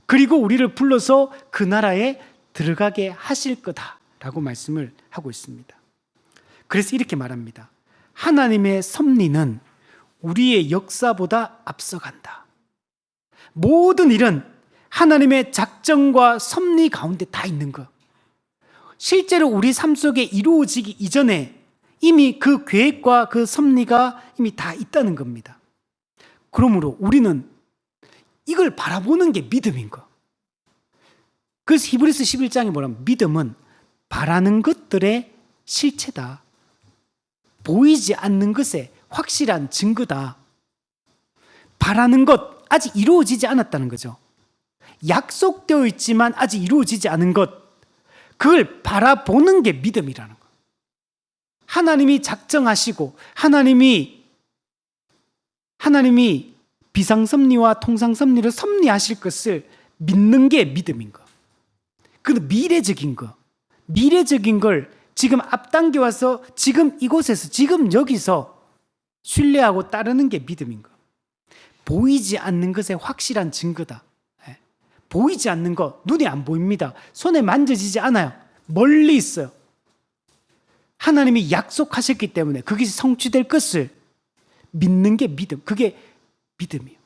그리고 우리를 불러서 그 나라에 들어가게 하실 거다라고 말씀을 하고 있습니다. 그래서 이렇게 말합니다. 하나님의 섭리는 우리의 역사보다 앞서간다. 모든 일은 하나님의 작정과 섭리 가운데 다 있는 것. 실제로 우리 삶 속에 이루어지기 이전에 이미 그 계획과 그 섭리가 이미 다 있다는 겁니다. 그러므로 우리는 이걸 바라보는 게 믿음인 것. 그래서 히브리서 11장에 뭐냐면 믿음은 바라는 것들의 실체다. 보이지 않는 것의 확실한 증거다. 바라는 것, 아직 이루어지지 않았다는 거죠. 약속되어 있지만 아직 이루어지지 않은 것, 그걸 바라보는 게 믿음이라는 것. 하나님이 작정하시고 하나님이 비상섭리와 통상섭리를 섭리하실 것을 믿는 게 믿음인 것. 그건 미래적인 것. 미래적인 걸 지금 앞당겨 와서 지금 이곳에서 지금 여기서 신뢰하고 따르는 게 믿음인 것. 보이지 않는 것의 확실한 증거다. 보이지 않는 것, 눈에 안 보입니다. 손에 만져지지 않아요. 멀리 있어요. 하나님이 약속하셨기 때문에 그것이 성취될 것을 믿는 게 믿음. 그게 믿음이에요.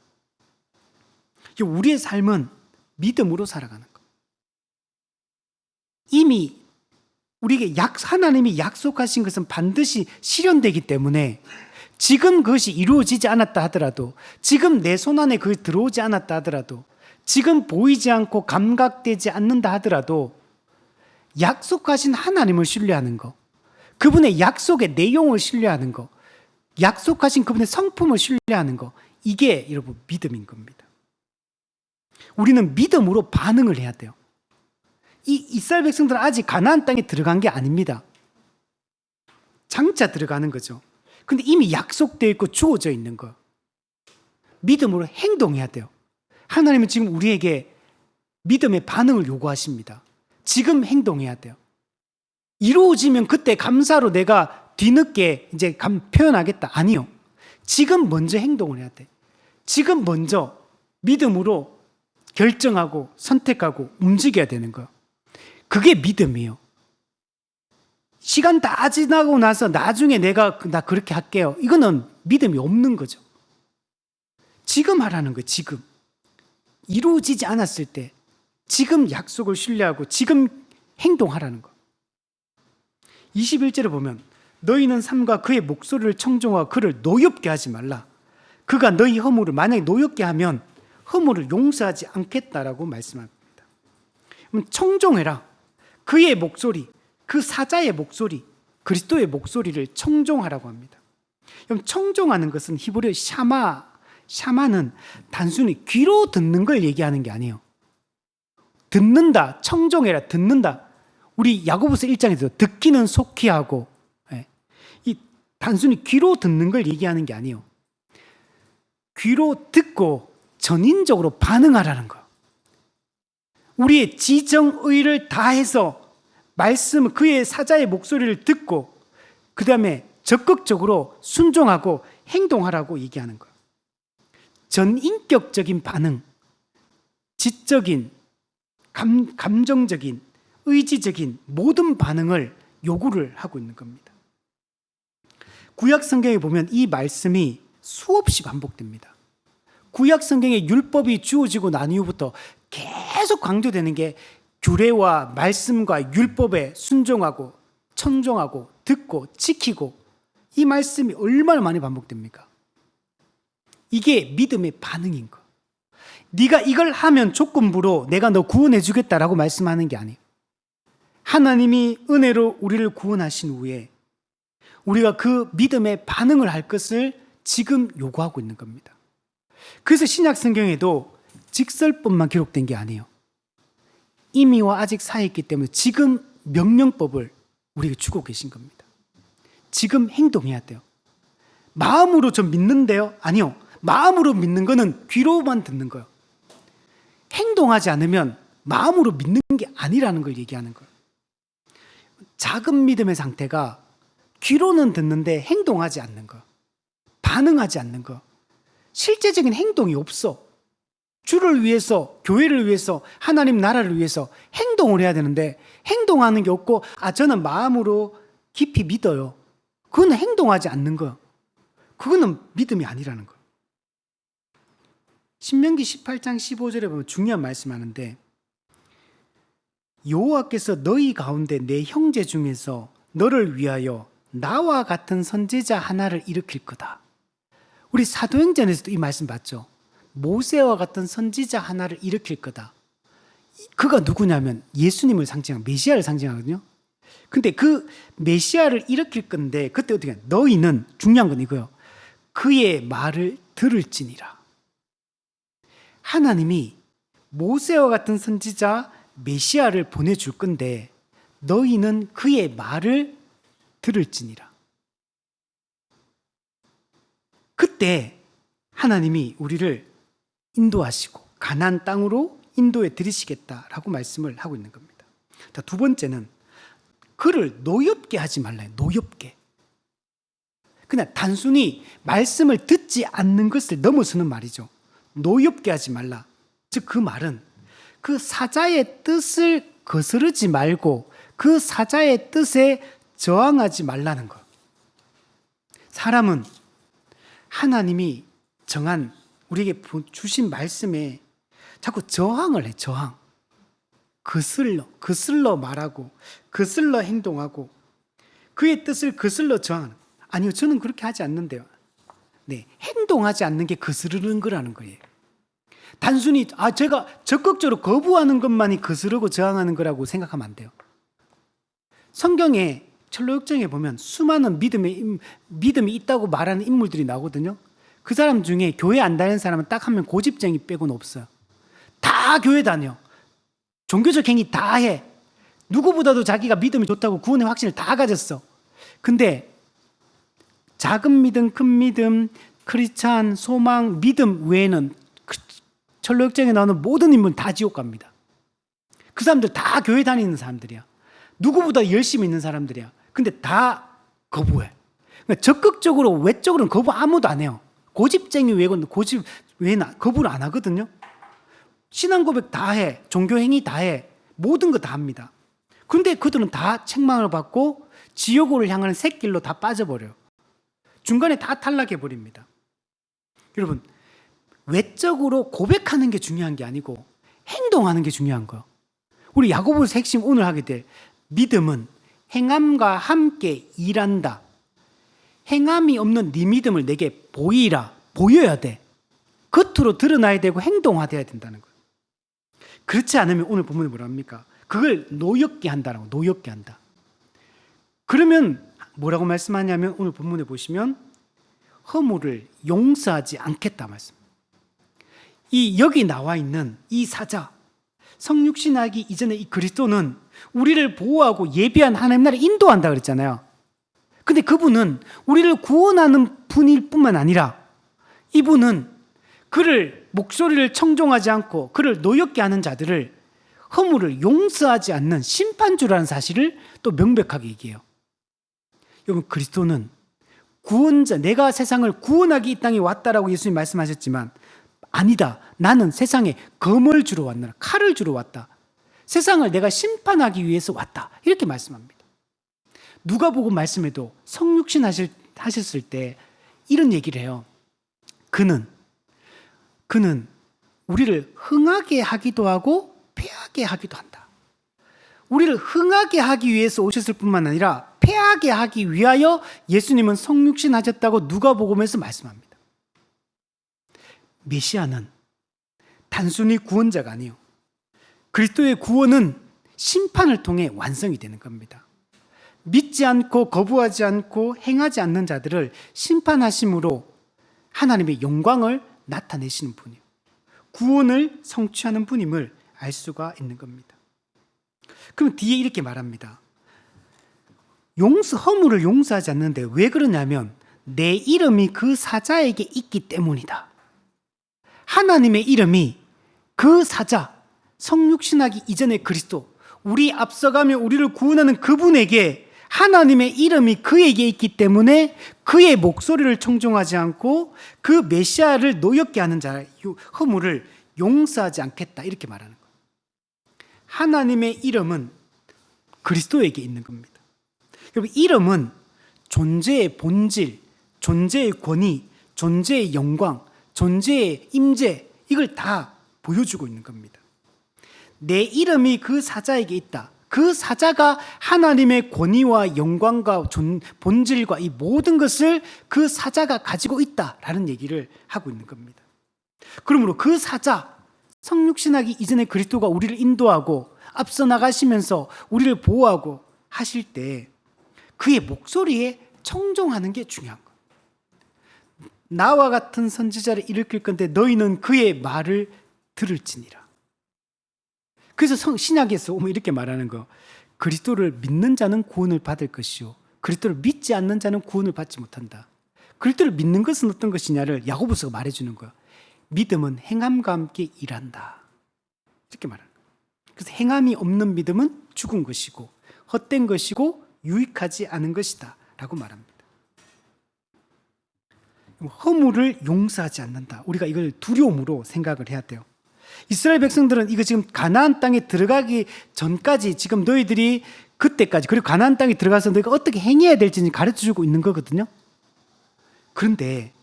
우리의 삶은 믿음으로 살아가는 것. 이미 우리에게 하나님이 약속하신 것은 반드시 실현되기 때문에 지금 그것이 이루어지지 않았다 하더라도, 지금 내 손 안에 그것이 들어오지 않았다 하더라도, 지금 보이지 않고 감각되지 않는다 하더라도 약속하신 하나님을 신뢰하는 것, 그분의 약속의 내용을 신뢰하는 것, 약속하신 그분의 성품을 신뢰하는 것, 이게 여러분 믿음인 겁니다. 우리는 믿음으로 반응을 해야 돼요. 이 이스라엘 백성들은 아직 가나안 땅에 들어간 게 아닙니다. 장차 들어가는 거죠. 근데 이미 약속되어 있고 주어져 있는 거. 믿음으로 행동해야 돼요. 하나님은 지금 우리에게 믿음의 반응을 요구하십니다. 지금 행동해야 돼요. 이루어지면 그때 감사로 내가 뒤늦게 이제 표현하겠다. 아니요. 지금 먼저 행동을 해야 돼. 지금 먼저 믿음으로 결정하고 선택하고 움직여야 되는 거예요. 그게 믿음이에요. 시간 다 지나고 나서 나중에 나 그렇게 할게요. 이거는 믿음이 없는 거죠. 지금 하라는 거예요. 지금. 이루어지지 않았을 때 지금 약속을 신뢰하고 지금 행동하라는 거. 21절에 보면 너희는 삼가 그의 목소리를 청종하고 그를 노엽게 하지 말라. 그가 너희 허물을 만약에 노엽게 하면 허물을 용서하지 않겠다라고 말씀합니다. 그럼 청종해라. 그의 목소리, 그 사자의 목소리, 그리스도의 목소리를 청종하라고 합니다. 그럼 청종하는 것은 히브리어 샤마는 단순히 귀로 듣는 걸 얘기하는 게 아니에요. 듣는다, 청종해라, 듣는다. 우리 야고보서 1장에서 듣기는 속히 하고, 이 단순히 귀로 듣는 걸 얘기하는 게 아니에요. 귀로 듣고 전인적으로 반응하라는 거. 우리의 지정의를 다해서 말씀, 그의 사자의 목소리를 듣고 그 다음에 적극적으로 순종하고 행동하라고 얘기하는 거예요. 전인격적인 반응, 지적인, 감정적인, 의지적인 모든 반응을 요구를 하고 있는 겁니다. 구약 성경에 보면 이 말씀이 수없이 반복됩니다. 구약 성경에 율법이 주어지고 난 이후부터 계속 강조되는 게 규례와 말씀과 율법에 순종하고 청종하고 듣고 지키고, 이 말씀이 얼마나 많이 반복됩니까? 이게 믿음의 반응인 거. 네가 이걸 하면 조건부로 내가 너 구원해 주겠다라고 말씀하는 게 아니에요. 하나님이 은혜로 우리를 구원하신 후에 우리가 그 믿음의 반응을 할 것을 지금 요구하고 있는 겁니다. 그래서 신약 성경에도 직설법만 기록된 게 아니에요. 이미와 아직 사이에 있기 때문에 지금 명령법을 우리에게 주고 계신 겁니다. 지금 행동해야 돼요. 마음으로 좀 믿는데요? 아니요. 마음으로 믿는 거는 귀로만 듣는 거예요. 행동하지 않으면 마음으로 믿는 게 아니라는 걸 얘기하는 거예요. 작은 믿음의 상태가 귀로는 듣는데 행동하지 않는 거, 반응하지 않는 거, 실제적인 행동이 없어. 주를 위해서, 교회를 위해서, 하나님 나라를 위해서 행동을 해야 되는데 행동하는 게 없고, 저는 마음으로 깊이 믿어요. 그건 행동하지 않는 거. 그거는 믿음이 아니라는 거. 신명기 18장 15절에 보면 중요한 말씀하는데, 여호와께서 너희 가운데 내 형제 중에서 너를 위하여 나와 같은 선지자 하나를 일으킬 거다. 우리 사도행전에서도 이 말씀 봤죠. 모세와 같은 선지자 하나를 일으킬 거다. 그가 누구냐면 예수님을 상징하고 메시아를 상징하거든요. 근데 그 메시아를 일으킬 건데 그때 어떻게 해요? 너희는, 중요한 건 이거예요. 그의 말을 들을지니라. 하나님이 모세와 같은 선지자 메시아를 보내줄 건데 너희는 그의 말을 들을지니라. 그때 하나님이 우리를 인도하시고 가나안 땅으로 인도해 드리시겠다라고 말씀을 하고 있는 겁니다. 자, 두 번째는 그를 노엽게 하지 말라요. 노엽게. 그냥 단순히 말씀을 듣지 않는 것을 넘어서는 말이죠. 노엽게 하지 말라. 즉 그 말은 그 사자의 뜻을 거스르지 말고 그 사자의 뜻에 저항하지 말라는 것. 사람은 하나님이 정한, 우리에게 주신 말씀에 자꾸 저항을 해. 저항. 거슬러 말하고 거슬러 행동하고 그의 뜻을 거슬러 저항하는. 아니요, 저는 그렇게 하지 않는데요. 네, 행동하지 않는 게 거스르는 거라는 거예요. 단순히 제가 적극적으로 거부하는 것만이 거스르고 저항하는 거라고 생각하면 안 돼요. 성경에 철로역정에 보면 수많은 믿음이 있다고 말하는 인물들이 나오거든요. 그 사람 중에 교회 안 다니는 사람은 딱 한 명, 고집쟁이 빼고는 없어요. 다 교회 다녀. 종교적 행위 다 해. 누구보다도 자기가 믿음이 좋다고 구원의 확신을 다 가졌어. 근데 작은 믿음, 큰 믿음, 크리스찬, 소망, 믿음 외에는 철로역정에 나오는 모든 인물은 다 지옥 갑니다. 그 사람들 다 교회 다니는 사람들이야. 누구보다 열심히 있는 사람들이야. 근데 다 거부해. 그러니까 적극적으로, 외적으로는 거부 아무도 안 해요. 고집쟁이 외에는 고집 외에는 거부를 안 하거든요. 신앙 고백 다 해. 종교 행위 다 해. 모든 거 다 합니다. 그런데 그들은 다 책망을 받고 지옥으로 향하는 샛길로 다 빠져버려요. 중간에 다 탈락해버립니다. 여러분, 외적으로 고백하는 게 중요한 게 아니고 행동하는 게 중요한 거예요. 우리 야고보서 핵심 오늘 하게 될 믿음은 행함과 함께 일한다. 행함이 없는 네 믿음을 내게 보이라. 보여야 돼. 겉으로 드러나야 되고 행동화돼야 된다는 거예요. 그렇지 않으면 오늘 본문에 뭐라 합니까? 그걸 노엽게 한다라고. 노엽게 한다. 그러면 뭐라고 말씀하냐면 오늘 본문에 보시면 허물을 용서하지 않겠다 말씀. 이 여기 나와 있는 이 사자, 성육신하기 이전에 이 그리스도는 우리를 보호하고 예비한 하나님 나라에 인도한다 그랬잖아요. 근데 그분은 우리를 구원하는 분일 뿐만 아니라 이분은 그를 목소리를 청종하지 않고 그를 노엽게 하는 자들을 허물을 용서하지 않는 심판주라는 사실을 또 명백하게 얘기해요. 여러분, 그리스도는 구원자, 내가 세상을 구원하기 이 땅에 왔다라고 예수님 말씀하셨지만 아니다. 나는 세상에 검을 주러 왔노라. 칼을 주러 왔다. 세상을 내가 심판하기 위해서 왔다. 이렇게 말씀합니다. 누가복음 말씀에도 성육신 하셨을 때 이런 얘기를 해요. 그는 우리를 흥하게 하기도 하고 패하게 하기도 한다. 우리를 흥하게 하기 위해서 오셨을 뿐만 아니라 패하게 하기 위하여 예수님은 성육신 하셨다고 누가복음에서 말씀합니다. 메시아는 단순히 구원자가 아니에요. 그리스도의 구원은 심판을 통해 완성이 되는 겁니다. 믿지 않고 거부하지 않고 행하지 않는 자들을 심판하심으로 하나님의 영광을 나타내시는 분이에요. 구원을 성취하는 분임을 알 수가 있는 겁니다. 그럼 뒤에 이렇게 말합니다. 허물을 용서하지 않는데 왜 그러냐면 내 이름이 그 사자에게 있기 때문이다. 하나님의 이름이 그 사자, 성육신하기 이전의 그리스도, 우리 앞서가며 우리를 구원하는 그분에게 하나님의 이름이 그에게 있기 때문에 그의 목소리를 청종하지 않고 그 메시아를 노엽게 하는 자의 허물을 용서하지 않겠다. 이렇게 말하는 거예요. 하나님의 이름은 그리스도에게 있는 겁니다. 여러분, 이름은 존재의 본질, 존재의 권위, 존재의 영광, 존재의 임재, 이걸 다 보여주고 있는 겁니다. 내 이름이 그 사자에게 있다. 그 사자가 하나님의 권위와 영광과 본질과 이 모든 것을 그 사자가 가지고 있다라는 얘기를 하고 있는 겁니다. 그러므로 그 사자, 성육신하기 이전에 그리스도가 우리를 인도하고 앞서 나가시면서 우리를 보호하고 하실 때 그의 목소리에 청종하는 게 중요한 거예요. 나와 같은 선지자를 일으킬 건데 너희는 그의 말을 들을지니라. 그래서 신약에서 오면 이렇게 말하는 거. 그리스도를 믿는 자는 구원을 받을 것이요 그리스도를 믿지 않는 자는 구원을 받지 못한다. 그리스도를 믿는 것은 어떤 것이냐를 야고보서가 말해주는 거야. 믿음은 행함과 함께 일한다. 이렇게 말하는 거야. 그래서 행함이 없는 믿음은 죽은 것이고 헛된 것이고 유익하지 않은 것이다 라고 말합니다. 허물을 용서하지 않는다. 우리가 이걸 두려움으로 생각을 해야 돼요. 이스라엘 백성들은 이거 지금 가나안 땅에 들어가기 전까지 지금 너희들이 그때까지 그리고 가나안 땅에 들어가서 너희가 어떻게 행해야 될지 가르쳐주고 있는 거거든요. 그런데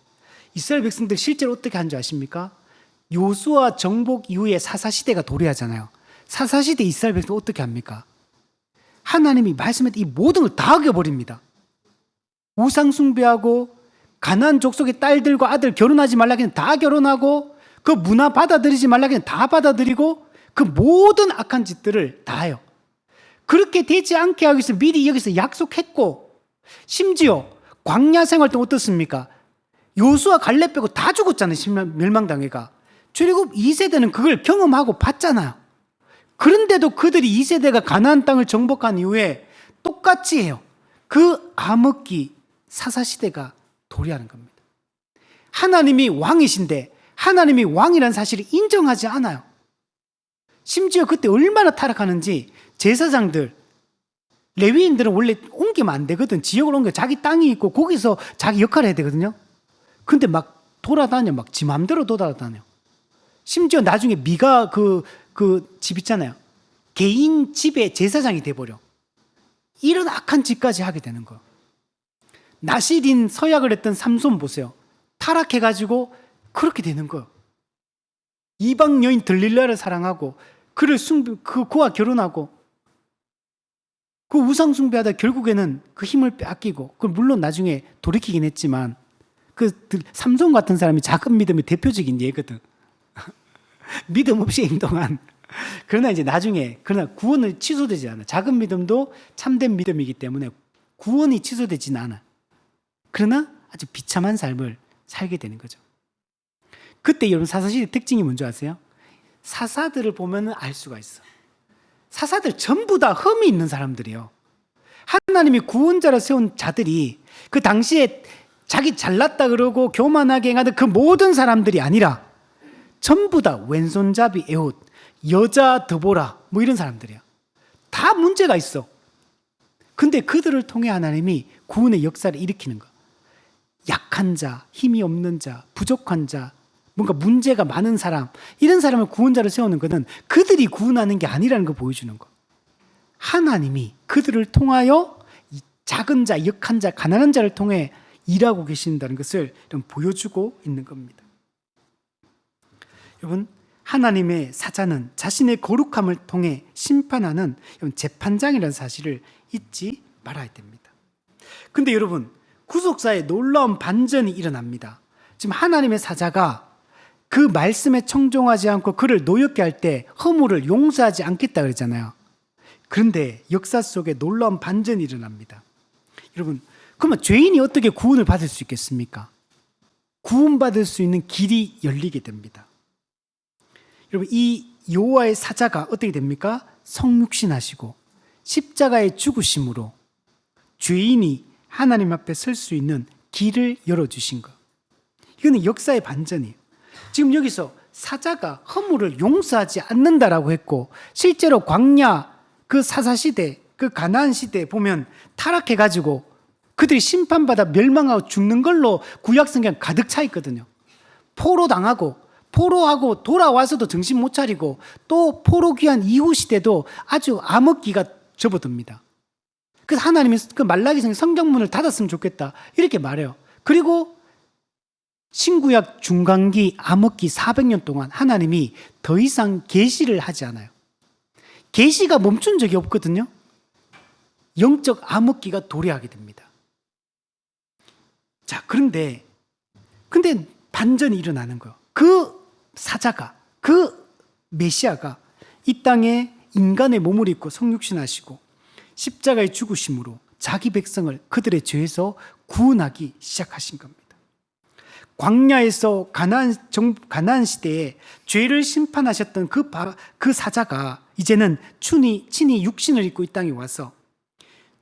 이스라엘 백성들 실제로 어떻게 한 줄 아십니까? 요수아 정복 이후에 사사시대가 도래하잖아요. 사사시대 이스라엘 백성들 어떻게 합니까? 하나님이 말씀했던 이 모든 걸 다 어겨버립니다. 우상 숭배하고 가나안 족속의 딸들과 아들 결혼하지 말라기는 다 결혼하고 그 문화 받아들이지 말라기는 다 받아들이고 그 모든 악한 짓들을 다 해요. 그렇게 되지 않게 하기 위해서 미리 여기서 약속했고 심지어 광야 생활 때 어떻습니까? 요수와 갈렙 빼고 다 죽었잖아요. 멸망당해가. 출애굽 2세대는 그걸 경험하고 봤잖아요. 그런데도 그들이 2세대가 가나안 땅을 정복한 이후에 똑같이 해요. 그 암흑기 사사시대가 도래하는 겁니다. 하나님이 왕이신데 하나님이 왕이라는 사실을 인정하지 않아요. 심지어 그때 얼마나 타락하는지 제사장들, 레위인들은 원래 옮기면 안 되거든. 지역을 옮겨 자기 땅이 있고 거기서 자기 역할을 해야 되거든요. 근데 막 돌아다녀. 막 지 맘대로 돌아다녀. 심지어 나중에 미가 그 집 있잖아요. 개인 집의 제사장이 돼버려. 이런 악한 짓까지 하게 되는 거. 나실인 서약을 했던 삼손 보세요. 타락해가지고 그렇게 되는 거. 이방 여인 들릴라를 사랑하고 그와 결혼하고 그 우상 숭배하다 결국에는 그 힘을 빼앗기고, 그 물론 나중에 돌이키긴 했지만, 그 삼손 같은 사람이 작은 믿음의 대표적인 예거든. 믿음 없이 행동한. 그러나 이제 나중에 구원을 취소되지 않아. 작은 믿음도 참된 믿음이기 때문에 구원이 취소되지는 않아. 그러나 아주 비참한 삶을 살게 되는 거죠. 그때 여러분 사사시대 특징이 뭔지 아세요? 사사들을 보면 알 수가 있어. 사사들 전부 다 흠이 있는 사람들이에요. 하나님이 구원자로 세운 자들이 그 당시에 자기 잘났다 그러고 교만하게 행하던 그 모든 사람들이 아니라 전부 다 왼손잡이 에훗, 여자 드보라 뭐 이런 사람들이야. 다 문제가 있어. 근데 그들을 통해 하나님이 구원의 역사를 일으키는 거야. 약한 자, 힘이 없는 자, 부족한 자, 뭔가 문제가 많은 사람, 이런 사람을 구원자로 세우는 것은 그들이 구원하는 게 아니라는 걸 보여주는 거. 하나님이 그들을 통하여 작은 자, 약한 자, 가난한 자를 통해 일하고 계신다는 것을 보여주고 있는 겁니다. 여러분, 하나님의 사자는 자신의 거룩함을 통해 심판하는 재판장이라는 사실을 잊지 말아야 됩니다. 근데 여러분, 구속사에 놀라운 반전이 일어납니다. 지금 하나님의 사자가 그 말씀에 청종하지 않고 그를 노엽게 할 때 허물을 용서하지 않겠다 그랬잖아요. 그런데 역사 속에 놀라운 반전이 일어납니다. 여러분, 그러면 죄인이 어떻게 구원을 받을 수 있겠습니까? 구원받을 수 있는 길이 열리게 됩니다. 여러분, 이 여호와의 사자가 어떻게 됩니까? 성육신하시고 십자가의 죽으심으로 죄인이 하나님 앞에 설 수 있는 길을 열어주신 것. 이거는 역사의 반전이에요. 지금 여기서 사자가 허물을 용서하지 않는다라고 했고, 실제로 광야 그 사사시대, 그 가나안 시대에 보면 타락해가지고 그들이 심판받아 멸망하고 죽는 걸로 구약성경 가득 차 있거든요. 포로하고 돌아와서도 정신 못 차리고 또 포로 귀환 이후 시대도 아주 암흑기가 접어듭니다. 그래서 하나님이 그 말라기성 성경문을 닫았으면 좋겠다 이렇게 말해요. 그리고 신구약 중간기 암흑기 400년 동안 하나님이 더 이상 계시를 하지 않아요. 계시가 멈춘 적이 없거든요. 영적 암흑기가 도래하게 됩니다. 자, 근데 반전이 일어나는 거예요. 그 사자가, 그 메시아가 이 땅에 인간의 몸을 입고 성육신하시고 십자가의 죽으심으로 자기 백성을 그들의 죄에서 구원하기 시작하신 겁니다. 광야에서 가나안 시대에 죄를 심판하셨던 그 사자가 이제는 친히 육신을 입고 이 땅에 와서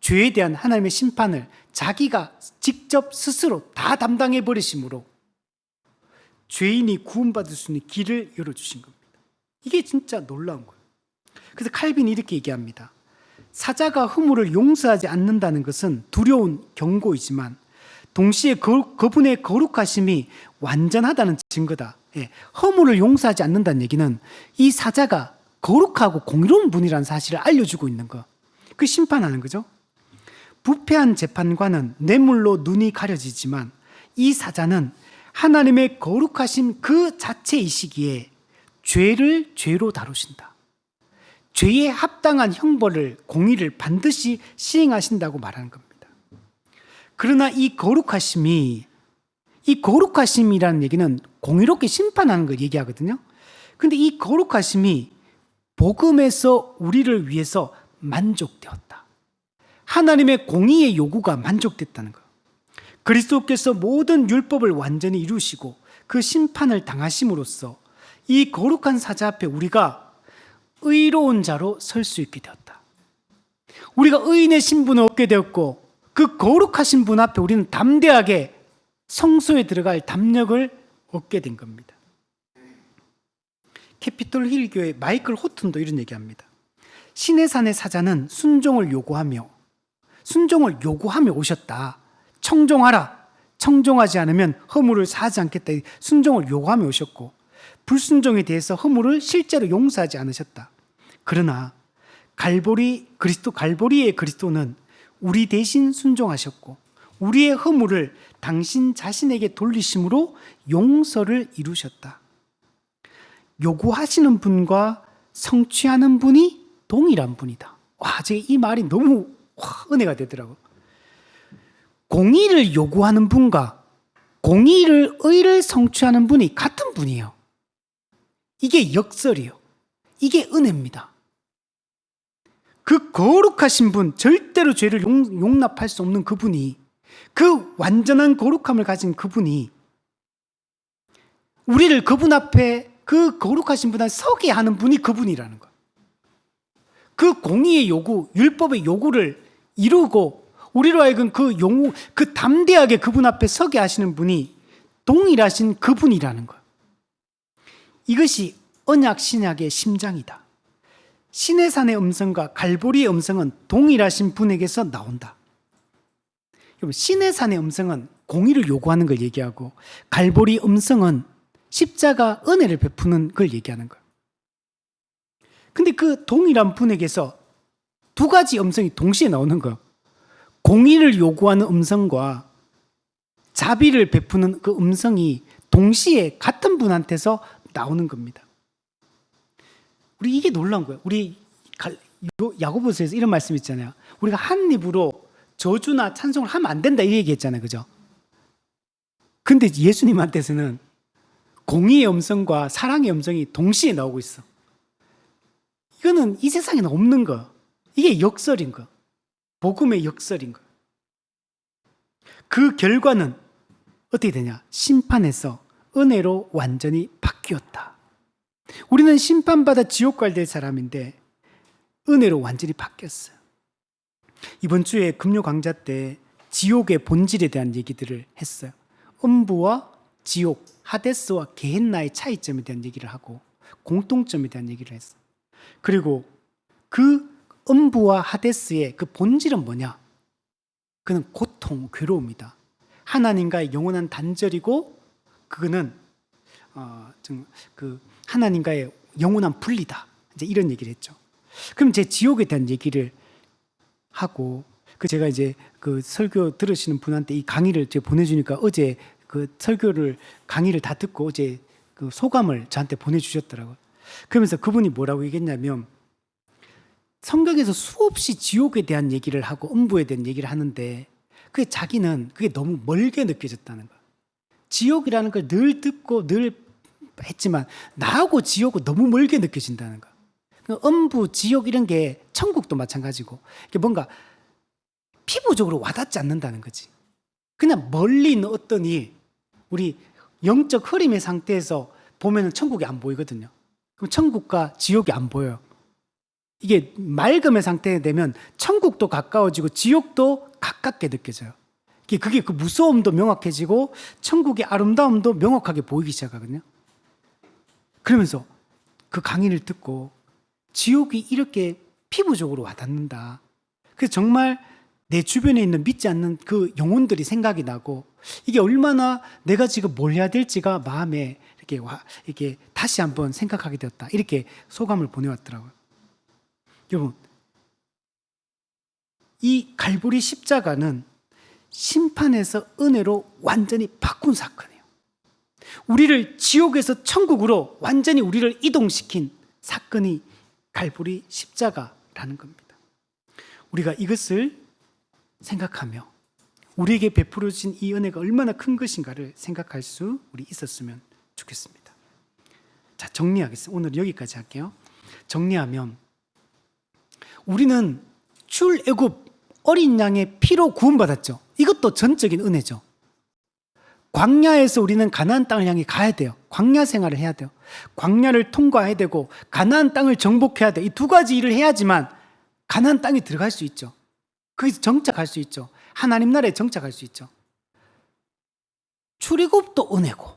죄에 대한 하나님의 심판을 자기가 직접 스스로 다 담당해 버리심으로 죄인이 구원받을 수 있는 길을 열어주신 겁니다. 이게 진짜 놀라운 거예요. 그래서 칼빈이 이렇게 얘기합니다. 사자가 허물을 용서하지 않는다는 것은 두려운 경고이지만 동시에 그분의 거룩하심이 완전하다는 증거다. 허물을 용서하지 않는다는 얘기는 이 사자가 거룩하고 공의로운 분이라는 사실을 알려주고 있는 거. 그 심판하는 거죠. 부패한 재판관은 뇌물로 눈이 가려지지만 이 사자는 하나님의 거룩하심 그 자체이시기에 죄를 죄로 다루신다. 죄에 합당한 형벌을, 공의를 반드시 시행하신다고 말하는 겁니다. 그러나 이 거룩하심이라는 얘기는 공의롭게 심판하는 걸 얘기하거든요. 근데 이 거룩하심이 복음에서 우리를 위해서 만족되었다. 하나님의 공의의 요구가 만족됐다는 거예요. 그리스도께서 모든 율법을 완전히 이루시고 그 심판을 당하심으로써 이 거룩한 사자 앞에 우리가 의로운 자로 설 수 있게 되었다. 우리가 의인의 신분을 얻게 되었고 그 거룩하신 분 앞에 우리는 담대하게 성소에 들어갈 담력을 얻게 된 겁니다. 캐피톨 힐 교회 마이클 호튼도 이런 얘기합니다. 신의 산의 사자는 순종을 요구하며 오셨다. 청종하라. 청종하지 않으면 허물을 사하지 않겠다. 순종을 요구하며 오셨고 불순종에 대해서 허물을 실제로 용서하지 않으셨다. 그러나 갈보리의 그리스도는 우리 대신 순종하셨고 우리의 허물을 당신 자신에게 돌리심으로 용서를 이루셨다. 요구하시는 분과 성취하는 분이 동일한 분이다. 와, 제가 이 말이 너무 은혜가 되더라고요. 공의를 요구하는 분과 의를 성취하는 분이 같은 분이에요. 이게 역설이에요. 이게 은혜입니다. 그 거룩하신 분, 절대로 죄를 용납할 수 없는 그분이, 그 완전한 거룩함을 가진 그분이 우리를 그분 앞에, 그 거룩하신 분 앞에 서게 하는 분이 그분이라는 거예요. 그 공의의 요구, 율법의 요구를 이루고 우리로 하여금 그 담대하게 그분 앞에 서게 하시는 분이 동일하신 그분이라는 거예요. 이것이 언약 신약의 심장이다. 시내산의 음성과 갈보리의 음성은 동일하신 분에게서 나온다. 여러분, 시내산의 음성은 공의를 요구하는 걸 얘기하고 갈보리 음성은 십자가 은혜를 베푸는 걸 얘기하는 거예요. 근데 그 동일한 분에게서 두 가지 음성이 동시에 나오는 거예요. 공의를 요구하는 음성과 자비를 베푸는 그 음성이 동시에 같은 분한테서 나오는 겁니다. 우리 이게 놀라운 거예요. 우리 야고보서에서 이런 말씀 있잖아요. 우리가 한 입으로 저주나 찬송을 하면 안 된다 이 얘기했잖아요. 그죠? 근데 예수님한테서는 공의의 음성과 사랑의 음성이 동시에 나오고 있어. 이거는 이 세상에는 없는 거. 이게 역설인 거. 복음의 역설인 거. 그 결과는 어떻게 되냐? 심판에서 은혜로 완전히 바뀌었다. 우리는 심판받아 지옥 갈 사람인데 은혜로 완전히 바뀌었어요. 이번 주에 금요 강좌 때 지옥의 본질에 대한 얘기들을 했어요. 음부와 지옥, 하데스와 게헨나의 차이점에 대한 얘기를 하고 공통점에 대한 얘기를 했어요. 그리고 그 음부와 하데스의 그 본질은 뭐냐? 그는 고통, 괴로움이다. 하나님과의 영원한 단절이고 그거는 하나님과의 영원한 분리다. 이제 이런 얘기를 했죠. 그럼 제 지옥에 대한 얘기를 하고 제가 이제 그 설교 들으시는 분한테 이 강의를 제가 보내주니까 어제 그 강의를 다 듣고 어제 그 소감을 저한테 보내주셨더라고요. 그러면서 그분이 뭐라고 얘기했냐면 성경에서 수없이 지옥에 대한 얘기를 하고 음부에 대한 얘기를 하는데 자기는 그게 너무 멀게 느껴졌다는 거예요. 지옥이라는 걸 늘 듣고 늘 했지만 나하고 지옥은 너무 멀게 느껴진다는 거예요. 음부, 지옥 이런 게 천국도 마찬가지고 이게 뭔가 피부적으로 와닿지 않는다는 거지. 그냥 멀리 있는 어떤 일, 우리 영적 흐림의 상태에서 보면은 천국이 안 보이거든요. 그럼 천국과 지옥이 안 보여요. 이게 맑음의 상태가 되면 천국도 가까워지고 지옥도 가깝게 느껴져요. 그게 그 무서움도 명확해지고 천국의 아름다움도 명확하게 보이기 시작하거든요. 그러면서 그 강의를 듣고 지옥이 이렇게 피부적으로 와닿는다. 그래서 정말 내 주변에 있는 믿지 않는 그 영혼들이 생각이 나고 이게 얼마나 내가 지금 뭘 해야 될지가 마음에 이렇게 다시 한번 생각하게 되었다. 이렇게 소감을 보내왔더라고요. 여러분, 이 갈보리 십자가는 심판에서 은혜로 완전히 바꾼 사건이에요. 우리를 지옥에서 천국으로 완전히 우리를 이동시킨 사건이 갈보리 십자가라는 겁니다. 우리가 이것을 생각하며 우리에게 베풀어진 이 은혜가 얼마나 큰 것인가를 생각할 수 우리 있었으면 좋겠습니다. 자, 정리하겠습니다. 오늘 여기까지 할게요. 정리하면 우리는 출애굽 어린 양의 피로 구원받았죠. 이것도 전적인 은혜죠. 광야에서 우리는 가나안 땅을 향해 가야 돼요. 광야 생활을 해야 돼요. 광야를 통과해야 되고 가나안 땅을 정복해야 돼요. 이 두 가지 일을 해야지만 가나안 땅에 들어갈 수 있죠. 거기서 정착할 수 있죠. 하나님 나라에 정착할 수 있죠. 출애굽도 은혜고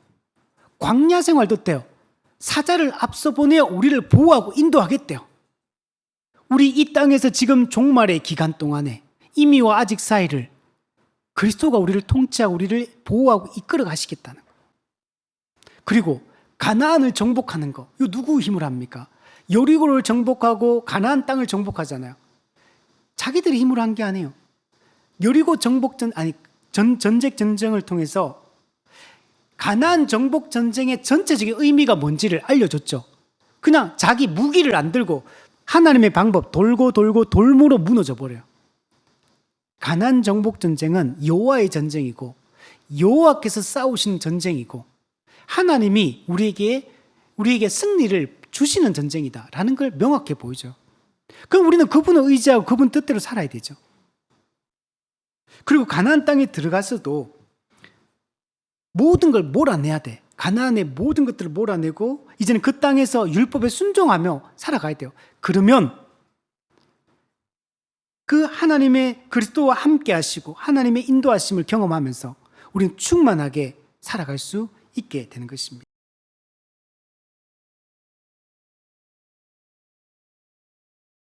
광야 생활도 돼요. 사자를 앞서 보내어 우리를 보호하고 인도하겠대요. 우리 이 땅에서 지금 종말의 기간 동안에 이미와 아직 사이를 그리스도가 우리를 통치하고 우리를 보호하고 이끌어 가시겠다는 거. 그리고 가나안을 정복하는 거. 이거 누구 힘을 합니까? 여리고를 정복하고 가나안 땅을 정복하잖아요. 자기들이 힘으로 한 게 아니에요. 여리고 전직 전쟁을 통해서 가나안 정복 전쟁의 전체적인 의미가 뭔지를 알려줬죠. 그냥 자기 무기를 안 들고 하나님의 방법 돌고 돌무로 무너져 버려요. 가나안 정복 전쟁은 여호와의 전쟁이고 여호와께서 싸우신 전쟁이고 하나님이 우리에게 승리를 주시는 전쟁이다라는 걸 명확히 보이죠. 그럼 우리는 그분을 의지하고 그분 뜻대로 살아야 되죠. 그리고 가나안 땅에 들어가서도 모든 걸 몰아내야 돼. 가나안의 모든 것들을 몰아내고 이제는 그 땅에서 율법에 순종하며 살아가야 돼요. 그러면 그 하나님의 그리스도와 함께 하시고 하나님의 인도하심을 경험하면서 우리는 충만하게 살아갈 수 있게 되는 것입니다.